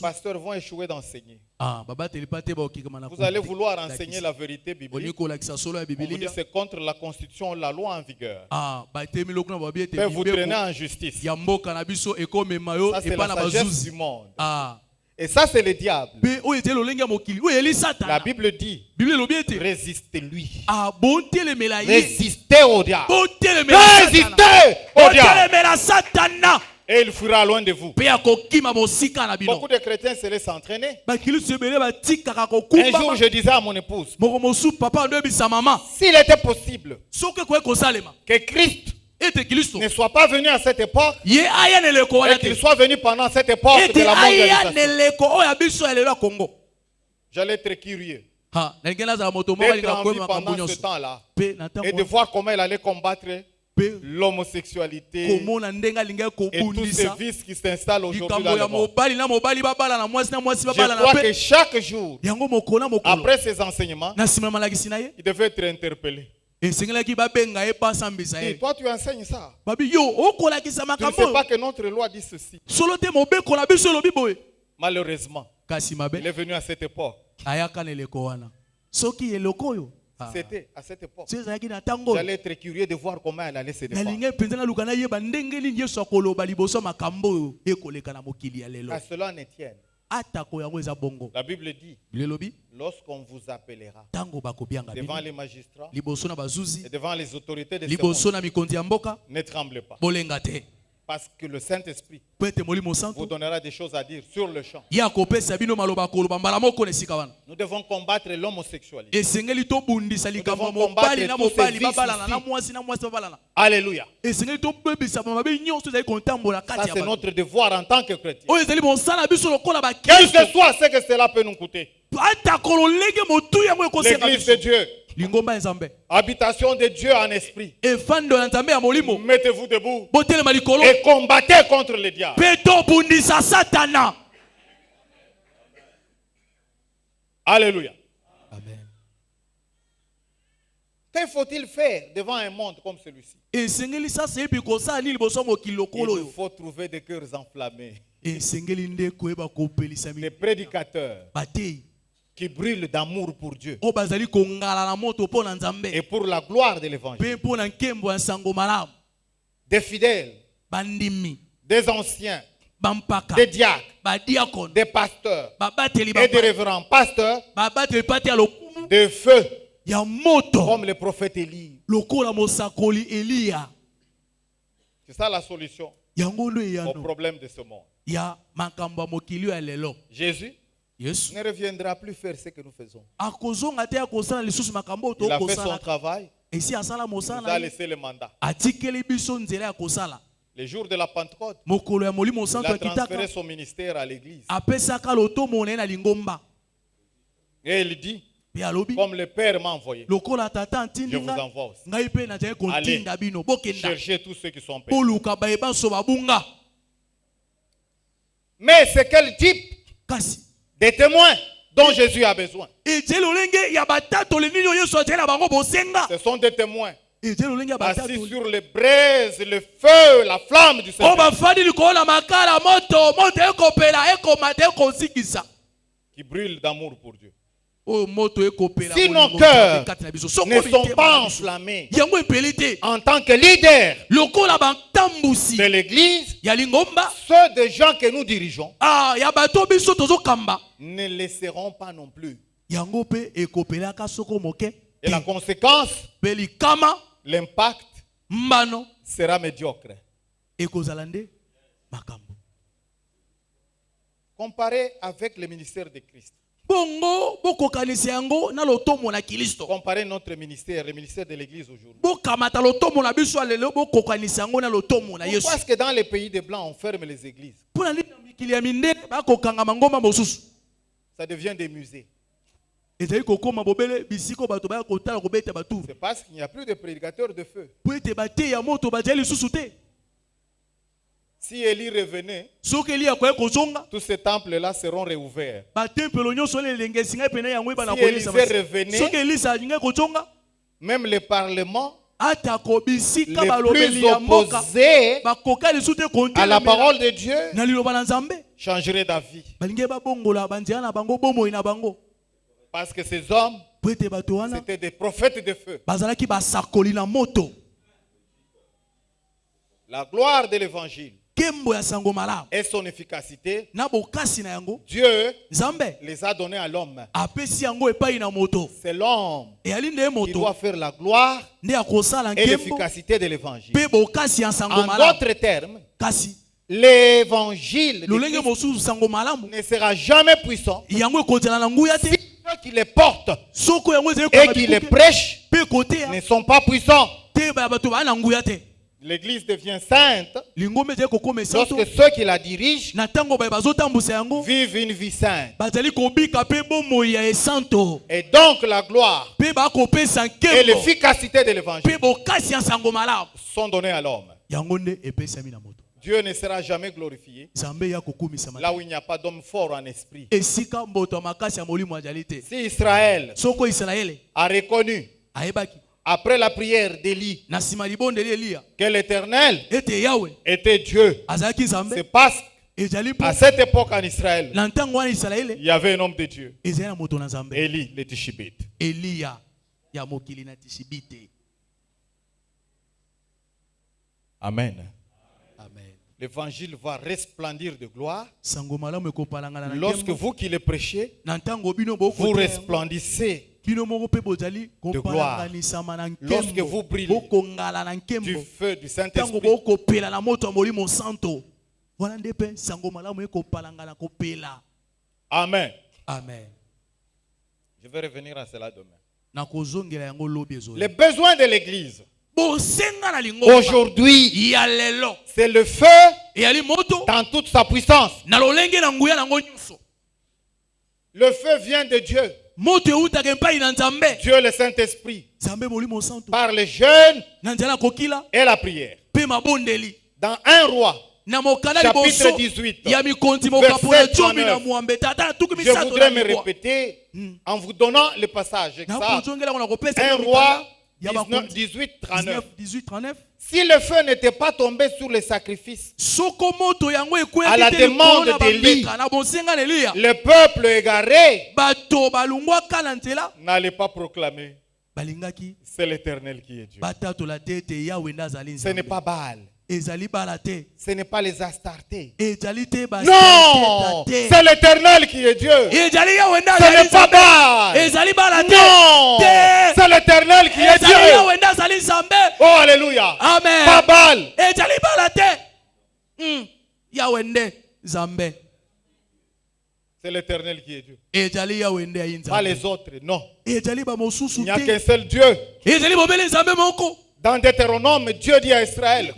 pasteurs vont échouer d'enseigner. Vous allez vouloir enseigner la vérité biblique. On vous dit c'est contre la constitution, la loi en vigueur. Mais vous traînez en justice. Ça, c'est la sagesse du monde. Et ça, c'est le diable. La Bible dit, résistez-lui. Résistez au diable. Résistez au diable. Et il fuira loin de vous. Beaucoup de chrétiens se laissent entraîner. Un jour, je disais à mon épouse, s'il était possible que Christ ne soit pas venu à cette époque et qu'il soit venu pendant cette époque de la mondialisation, j'allais être curieux d'être en vie pendant ce temps-là et de voir comment il allait combattre l'homosexualité et tous ces vices qui s'installent aujourd'hui dans le monde. Je crois que chaque jour, après ces enseignements, il devait être interpellé. Et toi tu enseignes ça. Tu ne sais pas que notre loi dit ceci. Malheureusement, il est venu à cette époque. C'était à cette époque. J'allais être curieux de voir comment elle allait se défendre. À cela ne tienne. La Bible dit, lorsqu'on vous appellera devant les magistrats et devant les autorités de ce monde, ne tremblez pas. Parce que le Saint-Esprit vous donnera des choses à dire sur le champ. Nous devons combattre l'homosexualité. Nous devons combattre tous ces vices ici. Alléluia. Ça, c'est notre devoir en tant que chrétien. Quel que soit ce que cela peut nous coûter. L'église de Dieu. Habitation de Dieu en esprit. Mettez-vous debout et combattez contre le diable. Alléluia. Amen. Que faut-il faire devant un monde comme celui-ci? Il faut trouver des cœurs enflammés. Des prédicateurs qui brûlent d'amour pour Dieu et pour la gloire de l'évangile. Des fidèles, des anciens, des diacres, des pasteurs et des révérends pasteurs de feu comme le prophète Élie. C'est ça la solution au problème de ce monde. Jésus ne reviendra plus faire ce que nous faisons. Il a fait son travail. nous a laissé le mandat. Le jour de la Pentecôte, il a transféré son ministère à l'église. Et il dit, comme le Père m'a envoyé, je vous envoie aussi. Allez chercher tous ceux qui sont perdus. Mais c'est quel type de témoins dont Jésus a besoin? Ce sont des témoins assis sur les braises, le feu, la flamme du Seigneur, qui brûlent d'amour pour Dieu. Si nos cœurs ne sont pas enflammés en tant que leaders de l'église, ceux des gens que nous dirigeons ne le seront pas non plus. Et la conséquence, l'impact sera médiocre. Comparé avec le ministère de Christ. Comparez notre ministère, le ministère de l'église aujourd'hui. Pourquoi est-ce que dans les pays des Blancs, on ferme les églises? Ça devient des musées. C'est parce qu'il n'y a plus de prédicateurs de feu. Si Élie revenait, tous ces temples-là seront réouverts. Si Élisée revenait, même le Parlement, les plus opposés à la parole de Dieu, changeraient d'avis. Parce que ces hommes, c'était des prophètes de feu. La gloire de l'évangile et son efficacité, Dieu les a donnés à l'homme. C'est l'homme qui doit faire la gloire et l'efficacité de l'évangile. En d'autres termes, l'évangile ne sera jamais puissant si ceux qui les portent et qui les prêchent ne sont pas puissants. L'église devient sainte lorsque ceux qui la dirigent vivent une vie sainte. Et donc la gloire et l'efficacité de l'évangile sont donnés à l'homme. Dieu ne sera jamais glorifié là où il n'y a pas d'homme fort en esprit. Si Israël a reconnu après la prière d'Élie que l'Éternel était Dieu, c'est parce qu'à cette époque en Israël, il y avait un homme de Dieu, Élie le Tishibite. Amen. L'évangile va resplendir de gloire lorsque vous qui le prêchez, vous resplendissez de gloire. Lorsque vous brillez du feu du Saint-Esprit. Amen. Amen. Je vais revenir à cela demain. Les besoins de l'église aujourd'hui, c'est le feu dans toute sa puissance. Le feu vient de Dieu. Dieu le Saint-Esprit, par les jeûnes et la prière. Dans 1 Roi, chapitre 18, verset 39, je voudrais me répéter en vous donnant le passage exact. 1 Roi 18, 39. Si le feu n'était pas tombé sur les sacrifices, à la demande d'Élie, le peuple égaré n'allait pas proclamer c'est l'Éternel qui est Dieu. Ce n'est pas Baal. Ce n'est pas les Astartés. Non, c'est l'Éternel qui est Dieu. Ce n'est pas Baal. Non, c'est l'Éternel qui est Dieu. Oh, alléluia. Amen. Pas Baal. C'est l'Éternel qui est Dieu. Pas les autres, non. Il n'y a qu'un seul Dieu. Dans Deutéronome, Dieu dit à Israël,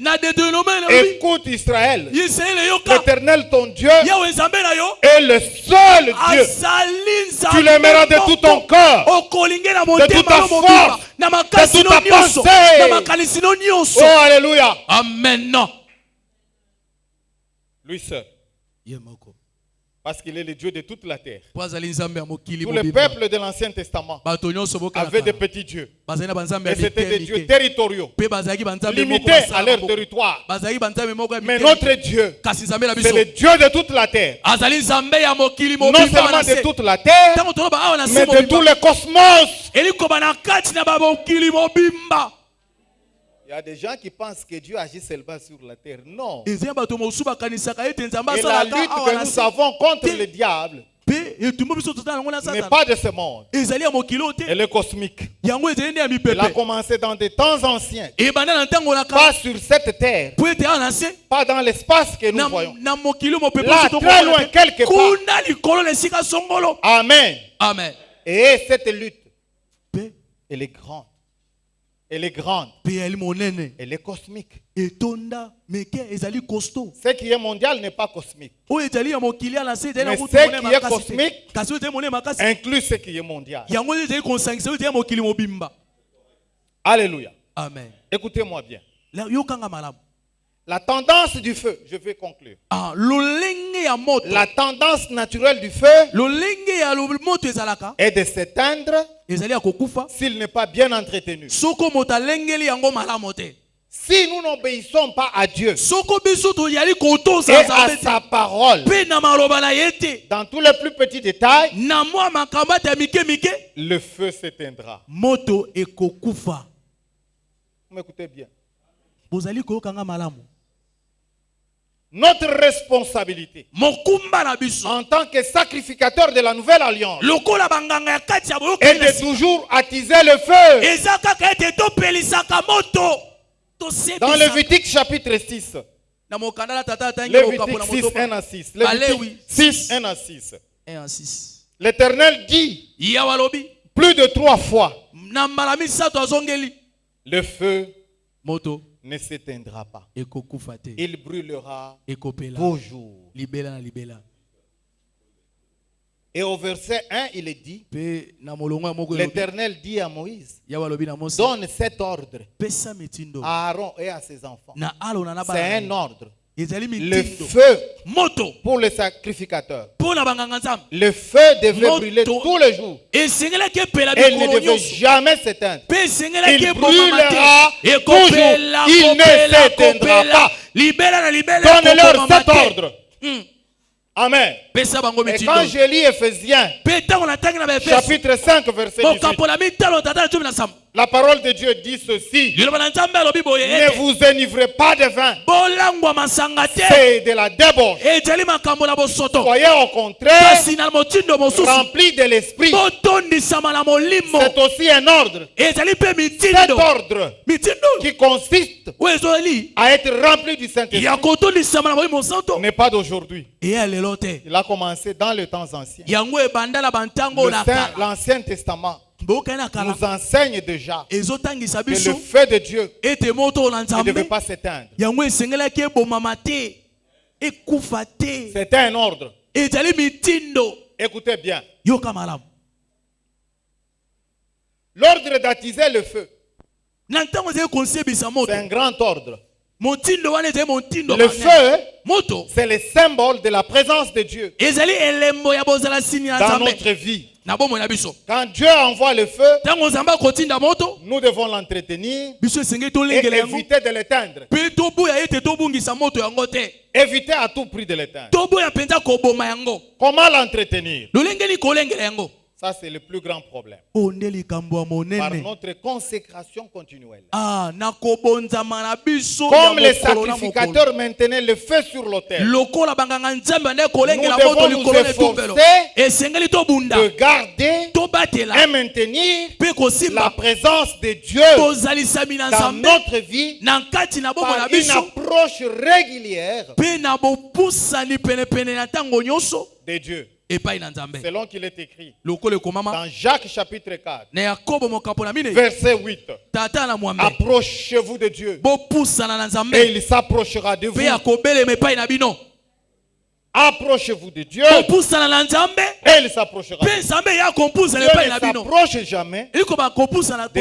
écoute Israël, l'Éternel ton Dieu est le seul Dieu. Tu l'aimeras de tout ton cœur, de toute ta force, de toute ta pensée. Oh, alléluia. Amen. Lui seul. Parce qu'il est le Dieu de toute la terre. Tous les peuples de l'Ancien Testament avaient des petits dieux. Et c'était des dieux territoriaux, limités à leur territoire. Mais notre Dieu, c'est le Dieu de toute la terre. Non seulement de toute la terre, mais de tout le cosmos. Il y a des gens qui pensent que Dieu agit seulement sur la terre. Non. Et la lutte que nous avons contre le diable n'est pas de ce monde. Elle est cosmique. Elle a commencé dans des temps anciens. Pas sur cette terre. Pas dans l'espace que nous voyons. Là, très loin, quelque part. Amen. Amen. Et cette lutte, elle est grande. Elle est grande. Elle est cosmique. Ce qui est mondial n'est pas cosmique. Mais ce qui est cosmique inclut ce qui est mondial. Alléluia. Amen. Écoutez-moi bien. La tendance du feu, je vais conclure. La tendance naturelle du feu est de s'éteindre s'il n'est pas bien entretenu. Si nous n'obéissons pas à Dieu et à sa parole, dans tous les plus petits détails, le feu s'éteindra. Vous m'écoutez bien. Notre responsabilité en tant que sacrificateur de la nouvelle alliance est de toujours attiser le feu. Dans Lévitique chapitre 6, Lévitique 6, 1 à 6. Lévitique 6, 1 à 6. L'Éternel dit plus de 3 fois, le feu ne s'éteindra pas. Il brûlera toujours. Et au verset 1, il est dit, l'Éternel dit à Moïse, donne cet ordre à Aaron et à ses enfants. C'est un ordre. Le feu pour les sacrificateurs. Le feu devait brûler tous les jours. Et il ne devait jamais s'éteindre. Il brûlera toujours. Il ne s'éteindra pas. Donne-leur cet ordre. Amen. Et quand je lis Ephésiens chapitre 5 verset 18, la parole de Dieu dit ceci: ne vous enivrez pas de vin, c'est de la débauche. Soyez au contraire remplis de l'esprit. C'est aussi un ordre. Cet ordre qui consiste à être rempli du Saint-Esprit n'est pas d'aujourd'hui. Il a commencé dans les temps anciens. L'Ancien Testament nous enseigne déjà que le feu de Dieu ne devait pas s'éteindre. C'était un ordre. Écoutez bien. L'ordre d'attiser le feu, c'est un grand ordre. Le feu, c'est le symbole de la présence de Dieu dans notre vie. Quand Dieu envoie le feu, nous devons l'entretenir et éviter de l'éteindre. Éviter à tout prix de l'éteindre. Comment l'entretenir? Ça, c'est le plus grand problème. Par notre consécration continuelle. Comme les sacrificateurs maintenaient le feu sur l'autel, nous devons nous efforcer de garder et maintenir la présence de Dieu dans notre vie par une approche régulière de Dieu. selon qu'il est écrit dans Jacques chapitre 4, verset 8. Approchez-vous de Dieu et il s'approchera de vous. Approchez-vous de Dieu et il s'approchera. Dieu ne s'approche jamais de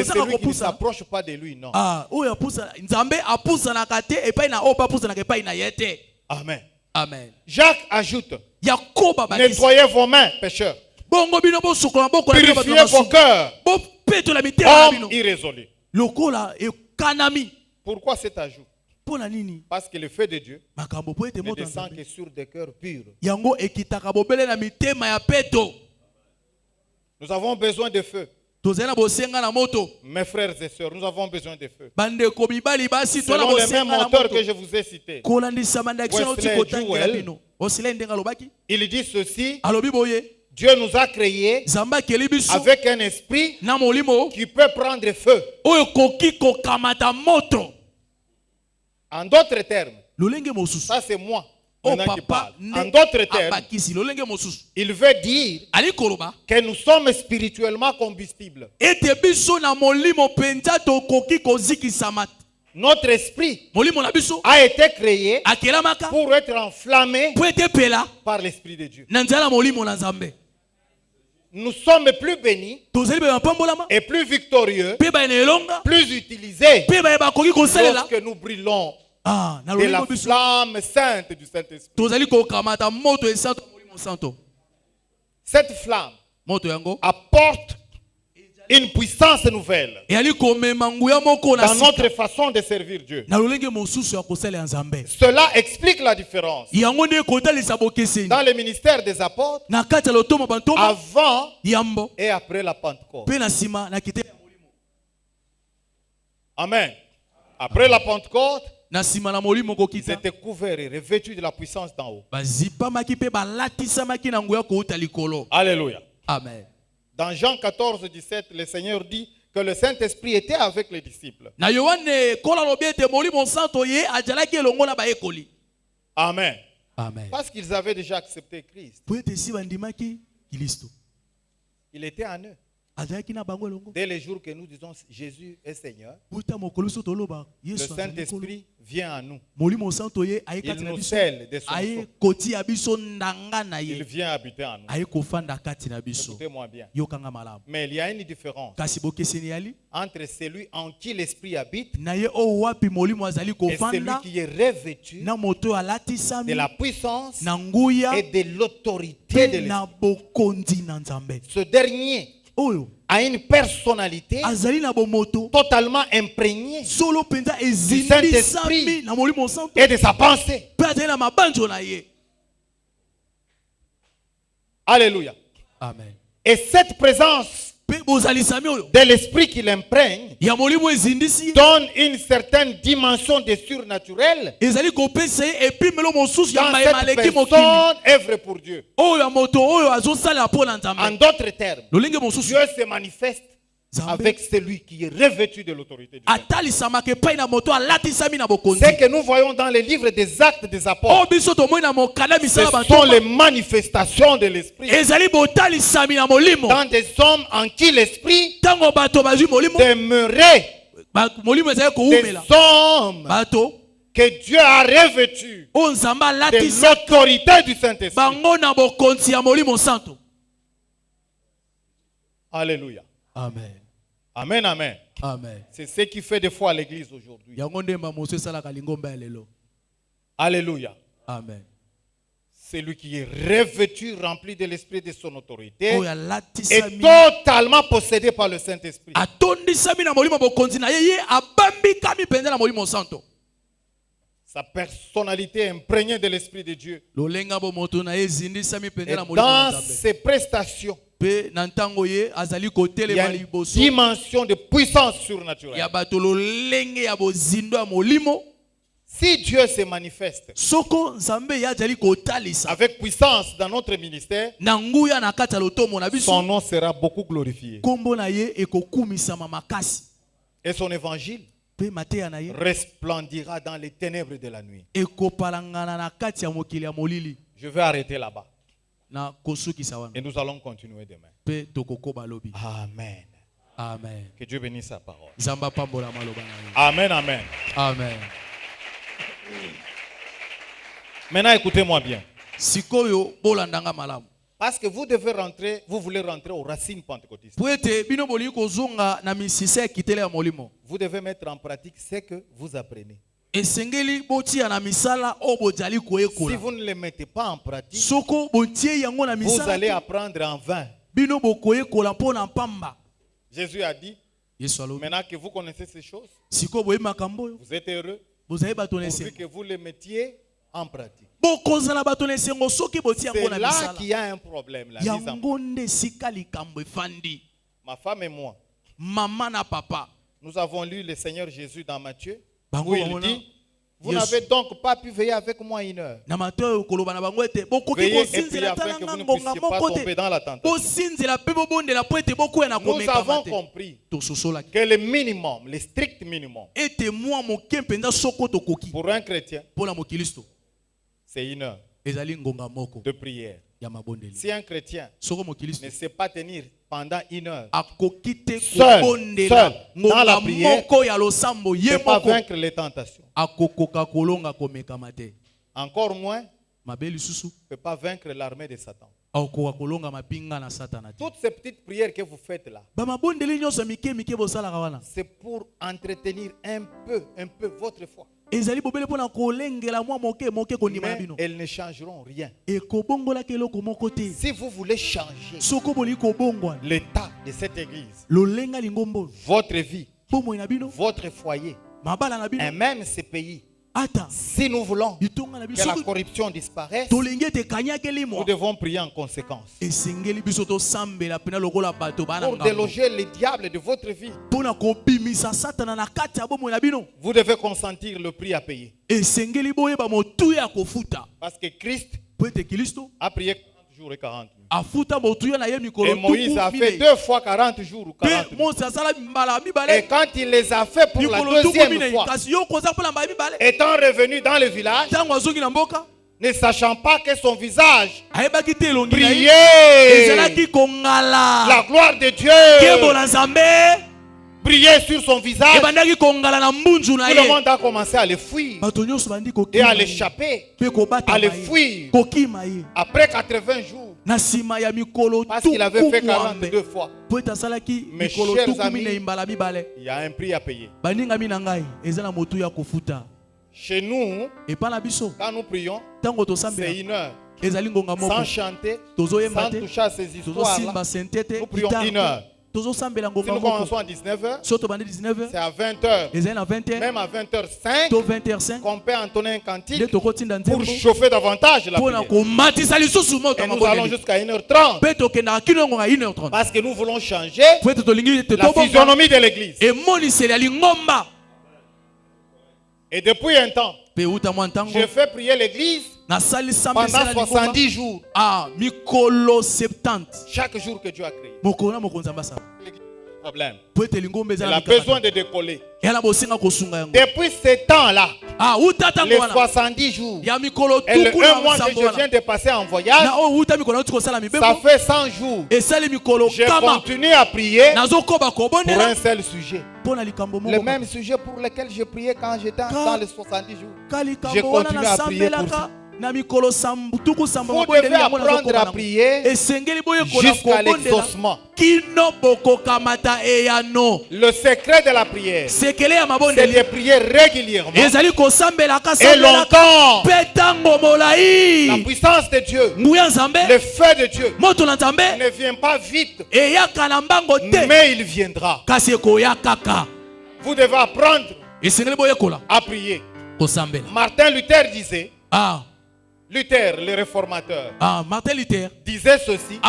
celui qui ne s'approche pas de lui, non. Amen. Amen. Jacques ajoute, nettoyez vos mains, pécheurs. Purifiez vos cœurs, hommes irrésolus. Pourquoi cet ajout? Parce que le feu de Dieu ne descend que sur des cœurs purs. Nous avons besoin de feu. Mes frères et sœurs, nous avons besoin de feu. Selon les mêmes auteurs que je vous ai cités, il dit ceci: Dieu nous a créés avec un esprit qui peut prendre feu. En d'autres termes, ça c'est moi qui parle. En d'autres termes, il veut dire que nous sommes spirituellement combustibles. Notre esprit a été créé pour être enflammé par l'Esprit de Dieu. Nous sommes plus bénis et plus victorieux, plus utilisés lorsque nous brûlons de la flamme sainte du Saint-Esprit. Cette flamme apporte une puissance nouvelle dans notre façon de servir Dieu. Cela explique la différence dans le ministère des apôtres avant et après la Pentecôte. Amen. Après la Pentecôte, ils étaient couverts et revêtus de la puissance d'en haut. Alléluia. Amen. Dans Jean 14, 17, le Seigneur dit que le Saint-Esprit était avec les disciples. Amen. Amen. Parce qu'ils avaient déjà accepté Christ. Il était en eux. Dès le jour que nous disons Jésus est Seigneur, le Saint-Esprit vient en nous. Il nous scelle de son sceau. Il vient habiter en nous. Écoutez-moi bien. Mais il y a une différence entre celui en qui l'Esprit habite et celui qui est revêtu de la puissance et de l'autorité de l'Esprit. Ce dernier a une personnalité totalement imprégnée du Saint-Esprit et de sa pensée. Alléluia. Amen. Et cette présence de l'esprit qui l'imprègne donne une certaine dimension de surnaturel quand cette personne œuvre pour Dieu. En d'autres termes, Dieu se manifeste avec celui qui est revêtu de l'autorité de Dieu. Ce que nous voyons dans les livres des Actes des Apôtres, ce sont les manifestations de l'Esprit dans des hommes en qui l'Esprit demeurait, des hommes que Dieu a revêtus de l'autorité du Saint-Esprit. Alléluia. Amen. Amen, amen. Amen. C'est ce qui fait des fois l'église aujourd'hui. Alléluia. Amen. Celui qui est revêtu, rempli de l'esprit de son autorité, est totalement possédé par le Saint-Esprit. Sa personnalité est imprégnée de l'esprit de Dieu. Et dans ses prestations, il y a une dimension de puissance surnaturelle. Si Dieu se manifeste avec puissance dans notre ministère, son nom sera beaucoup glorifié. Et son évangile resplendira dans les ténèbres de la nuit. Je vais arrêter là-bas. Et nous allons continuer demain. Amen. Amen. Que Dieu bénisse sa parole. Amen, amen. Amen. Maintenant, écoutez-moi bien. Parce que vous voulez rentrer aux racines pentecôtistes. Vous devez mettre en pratique ce que vous apprenez. Si vous ne le mettez pas en pratique, vous allez apprendre en vain. Jésus a dit, maintenant que vous connaissez ces choses, vous êtes heureux pourvu que vous les mettiez en pratique. C'est là qu'il y a un problème. Ma femme et moi, nous avons lu le Seigneur Jésus dans Matthieu, où il dit, vous n'avez donc pas pu veiller avec moi 1 heure. Veillez et priez afin que vous ne puissiez pas tomber dans la tentation. Nous avons compris que le minimum, le strict minimum, pour un chrétien, c'est 1 heure de prière. Si un chrétien ne sait pas tenir pendant 1 heure seul dans la prière, ne peut pas vaincre les tentations. Encore moins, ne peut pas vaincre l'armée de Satan. Toutes ces petites prières que vous faites là, c'est pour entretenir un peu votre foi. Mais elles ne changeront rien. Si vous voulez changer l'état de cette église, votre vie, votre foyer, et même ces pays, si nous voulons que la corruption disparaisse, nous devons prier en conséquence. Pour déloger le diable de votre vie, vous devez consentir le prix à payer. Parce que Christ a prié 40 jours et 40 nuits. Et Moïse a fait 2 fois 40 jours ou 40 nuits. Et quand il les a fait pour la deuxième fois, étant revenu dans le village, ne sachant pas que son visage brillait, la gloire de Dieu brillait sur son visage, tout le monde a commencé à le fuir et à l'échapper, à le fuir. Après 80 jours, parce qu'il avait fait 42 fois. Mes chers amis, il y a un prix à payer. Chez nous, quand nous prions, c'est 1 heure. Sans chanter, sans toucher à ces histoires-là, nous prions 1 heure. Si nous commençons à 19h, c'est à 20h. Même à 20h05, qu'on peut entonner un cantique pour chauffer davantage la prière. Et nous allons jusqu'à 1h30. Parce que nous voulons changer la physionomie de l'église. Et depuis un temps, je fais prier l'église pendant 70 jours. Chaque jour que Dieu a créé. Problème. Elle a besoin de décoller. Depuis ce temps-là, les 70 jours et le 1 mois que je viens de passer en voyage, ça fait 100 jours. Je continue à prier pour un seul sujet. Le même sujet pour lequel je priais quand j'étais dans les 70 jours. Je continue à prier pour ça. Vous devez apprendre à prier jusqu'à l'exaucement. Le secret de la prière, c'est de prier régulièrement et longtemps. La puissance de Dieu, le feu de Dieu ne vient pas vite, mais il viendra. Vous devez apprendre à prier. Martin Luther disait, Luther, le réformateur, disait ceci: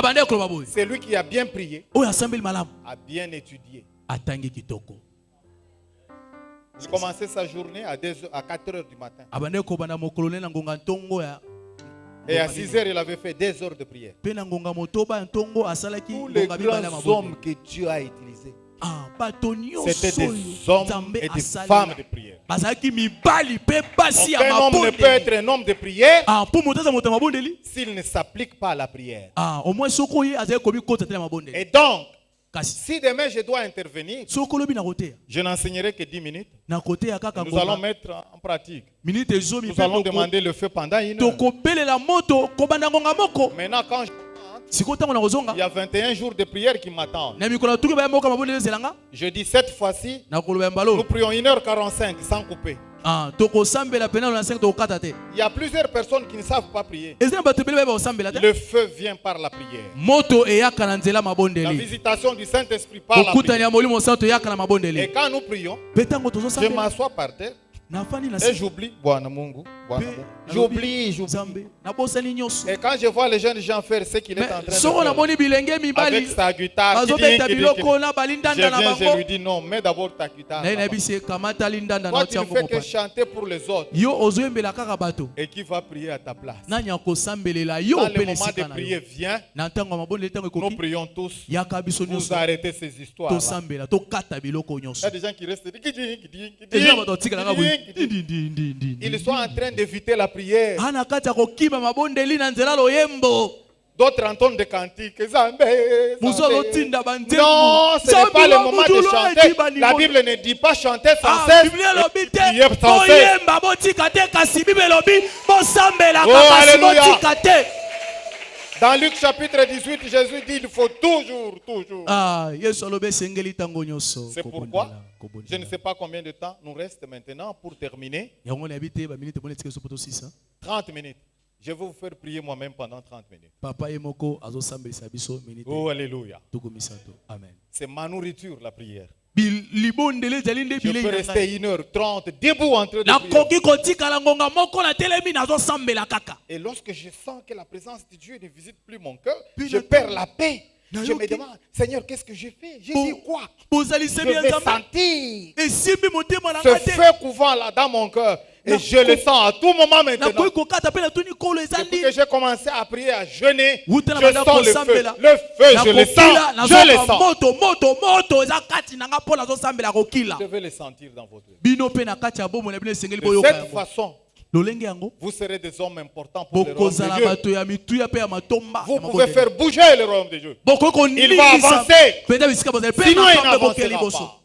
c'est lui qui a bien prié, a bien étudié. Il commençait sa journée à 4 heures du matin. Et à 6 heures, il avait fait 2 heures de prière. Tous les grands hommes que Dieu a utilisés, c'était des hommes et des femmes de prière. Aucun homme ne peut être un homme de prière s'il ne s'applique pas à la prière. Et donc, si demain je dois intervenir, je n'enseignerai que 10 minutes. Nous allons mettre en pratique. Nous allons demander le feu pendant 1 heure. Maintenant, quand il y a 21 jours de prière qui m'attendent. Je dis cette fois-ci, nous prions 1h45 sans couper. Il y a plusieurs personnes qui ne savent pas prier. Le feu vient par la prière. La visitation du Saint-Esprit par la prière. Et quand nous prions, je m'assois par terre. Et j'oublie. J'oublie. Et quand je vois les jeunes gens faire ce qu'il est en train de faire, avec sa guitare, je lui dis non, mets d'abord ta guitare. Toi, tu ne fais que chanter pour les autres. Et qui va prier à ta place? Quand le moment de prier vient, nous prions tous. Vous arrêtez ces histoires. Il y a des gens qui restent. Ils sont en train d'éviter la prière. D'autres entendent des cantiques. Non, ce n'est pas le moment de chanter. La Bible ne dit pas chanter sans cesse. Prier sans cesse. Oh, alléluia. Dans Luc chapitre 18, Jésus dit il faut toujours. C'est pourquoi je ne sais pas combien de temps nous reste maintenant pour terminer. 30 minutes. Je vais vous faire prier moi-même pendant 30 minutes. Oh, alléluia. C'est ma nourriture, la prière. Je peux rester 1h30 debout en train de prier. Et lorsque je sens que la présence de Dieu ne visite plus mon cœur, je perds la paix. Je me demande, Seigneur, qu'est-ce que j'ai fait? J'ai dit quoi? Je vais sentir ce feu couvant là dans mon cœur. Et je le sens à tout moment maintenant. Depuis que j'ai commencé à prier, à jeûner, je sens le feu. Le feu, je le sens. Je le sens. Je vais le sentir dans votre vie. De cette façon, vous serez des hommes importants pour le royaume de Dieu. Vous pouvez faire bouger le royaume de Dieu. Il va avancer. Sinon, il n'avancera pas.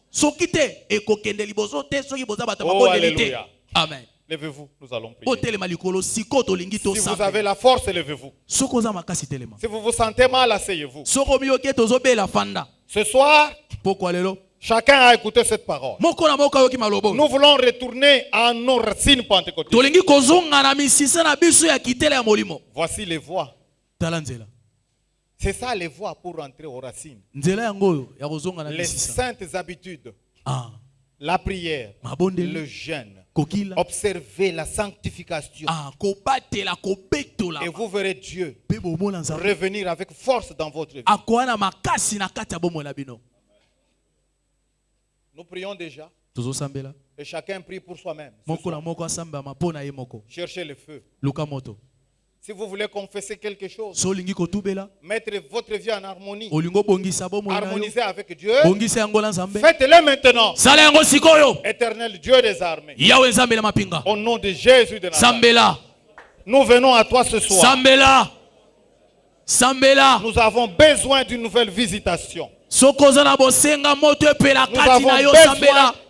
Oh, alléluia. Amen. Levez-vous, nous allons prier. Si vous avez la force, levez-vous. Si vous vous sentez mal, asseyez-vous. Ce soir, chacun a écouté cette parole. Nous voulons retourner à nos racines pentecôtistes. Voici les voies. C'est ça les voies pour rentrer aux racines. Les saintes habitudes. La prière, le jeûne, observez la sanctification. Et vous verrez Dieu revenir avec force dans votre vie. Nous prions déjà. Et chacun prie pour soi-même. Cherchez le feu. Si vous voulez confesser quelque chose, mettre votre vie en harmonie, harmoniser avec Dieu, faites-le maintenant. Éternel Dieu des armées, au nom de Jésus de Nazareth, nous venons à toi ce soir. Nous avons besoin d'une nouvelle visitation. Nous avons besoin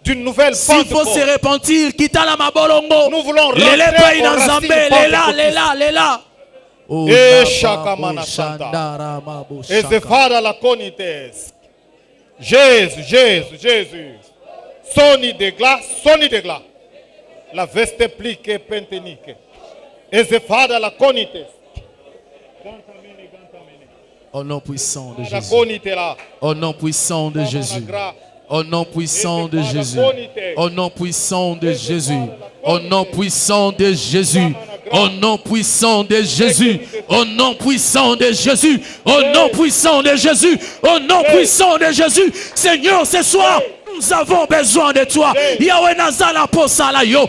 d'une nouvelle s'il faut se repentir, quitte la mabolongo. Nous voulons rentrer au racine et chakamana santa. Et zefara la conites. Jésus. Soni de glace. La veste plique pentenique. Et zefara la conites. Au nom puissant de Jésus. Au nom puissant de Jésus. Au nom puissant de Jésus. Au nom puissant de Jésus. Au nom puissant de Jésus. Au nom puissant de Jésus. Au nom puissant de Jésus. Au nom puissant de Jésus. Au nom puissant de Jésus. Seigneur, ce soir, nous avons besoin de toi. Yahweh Nazala Posala yo.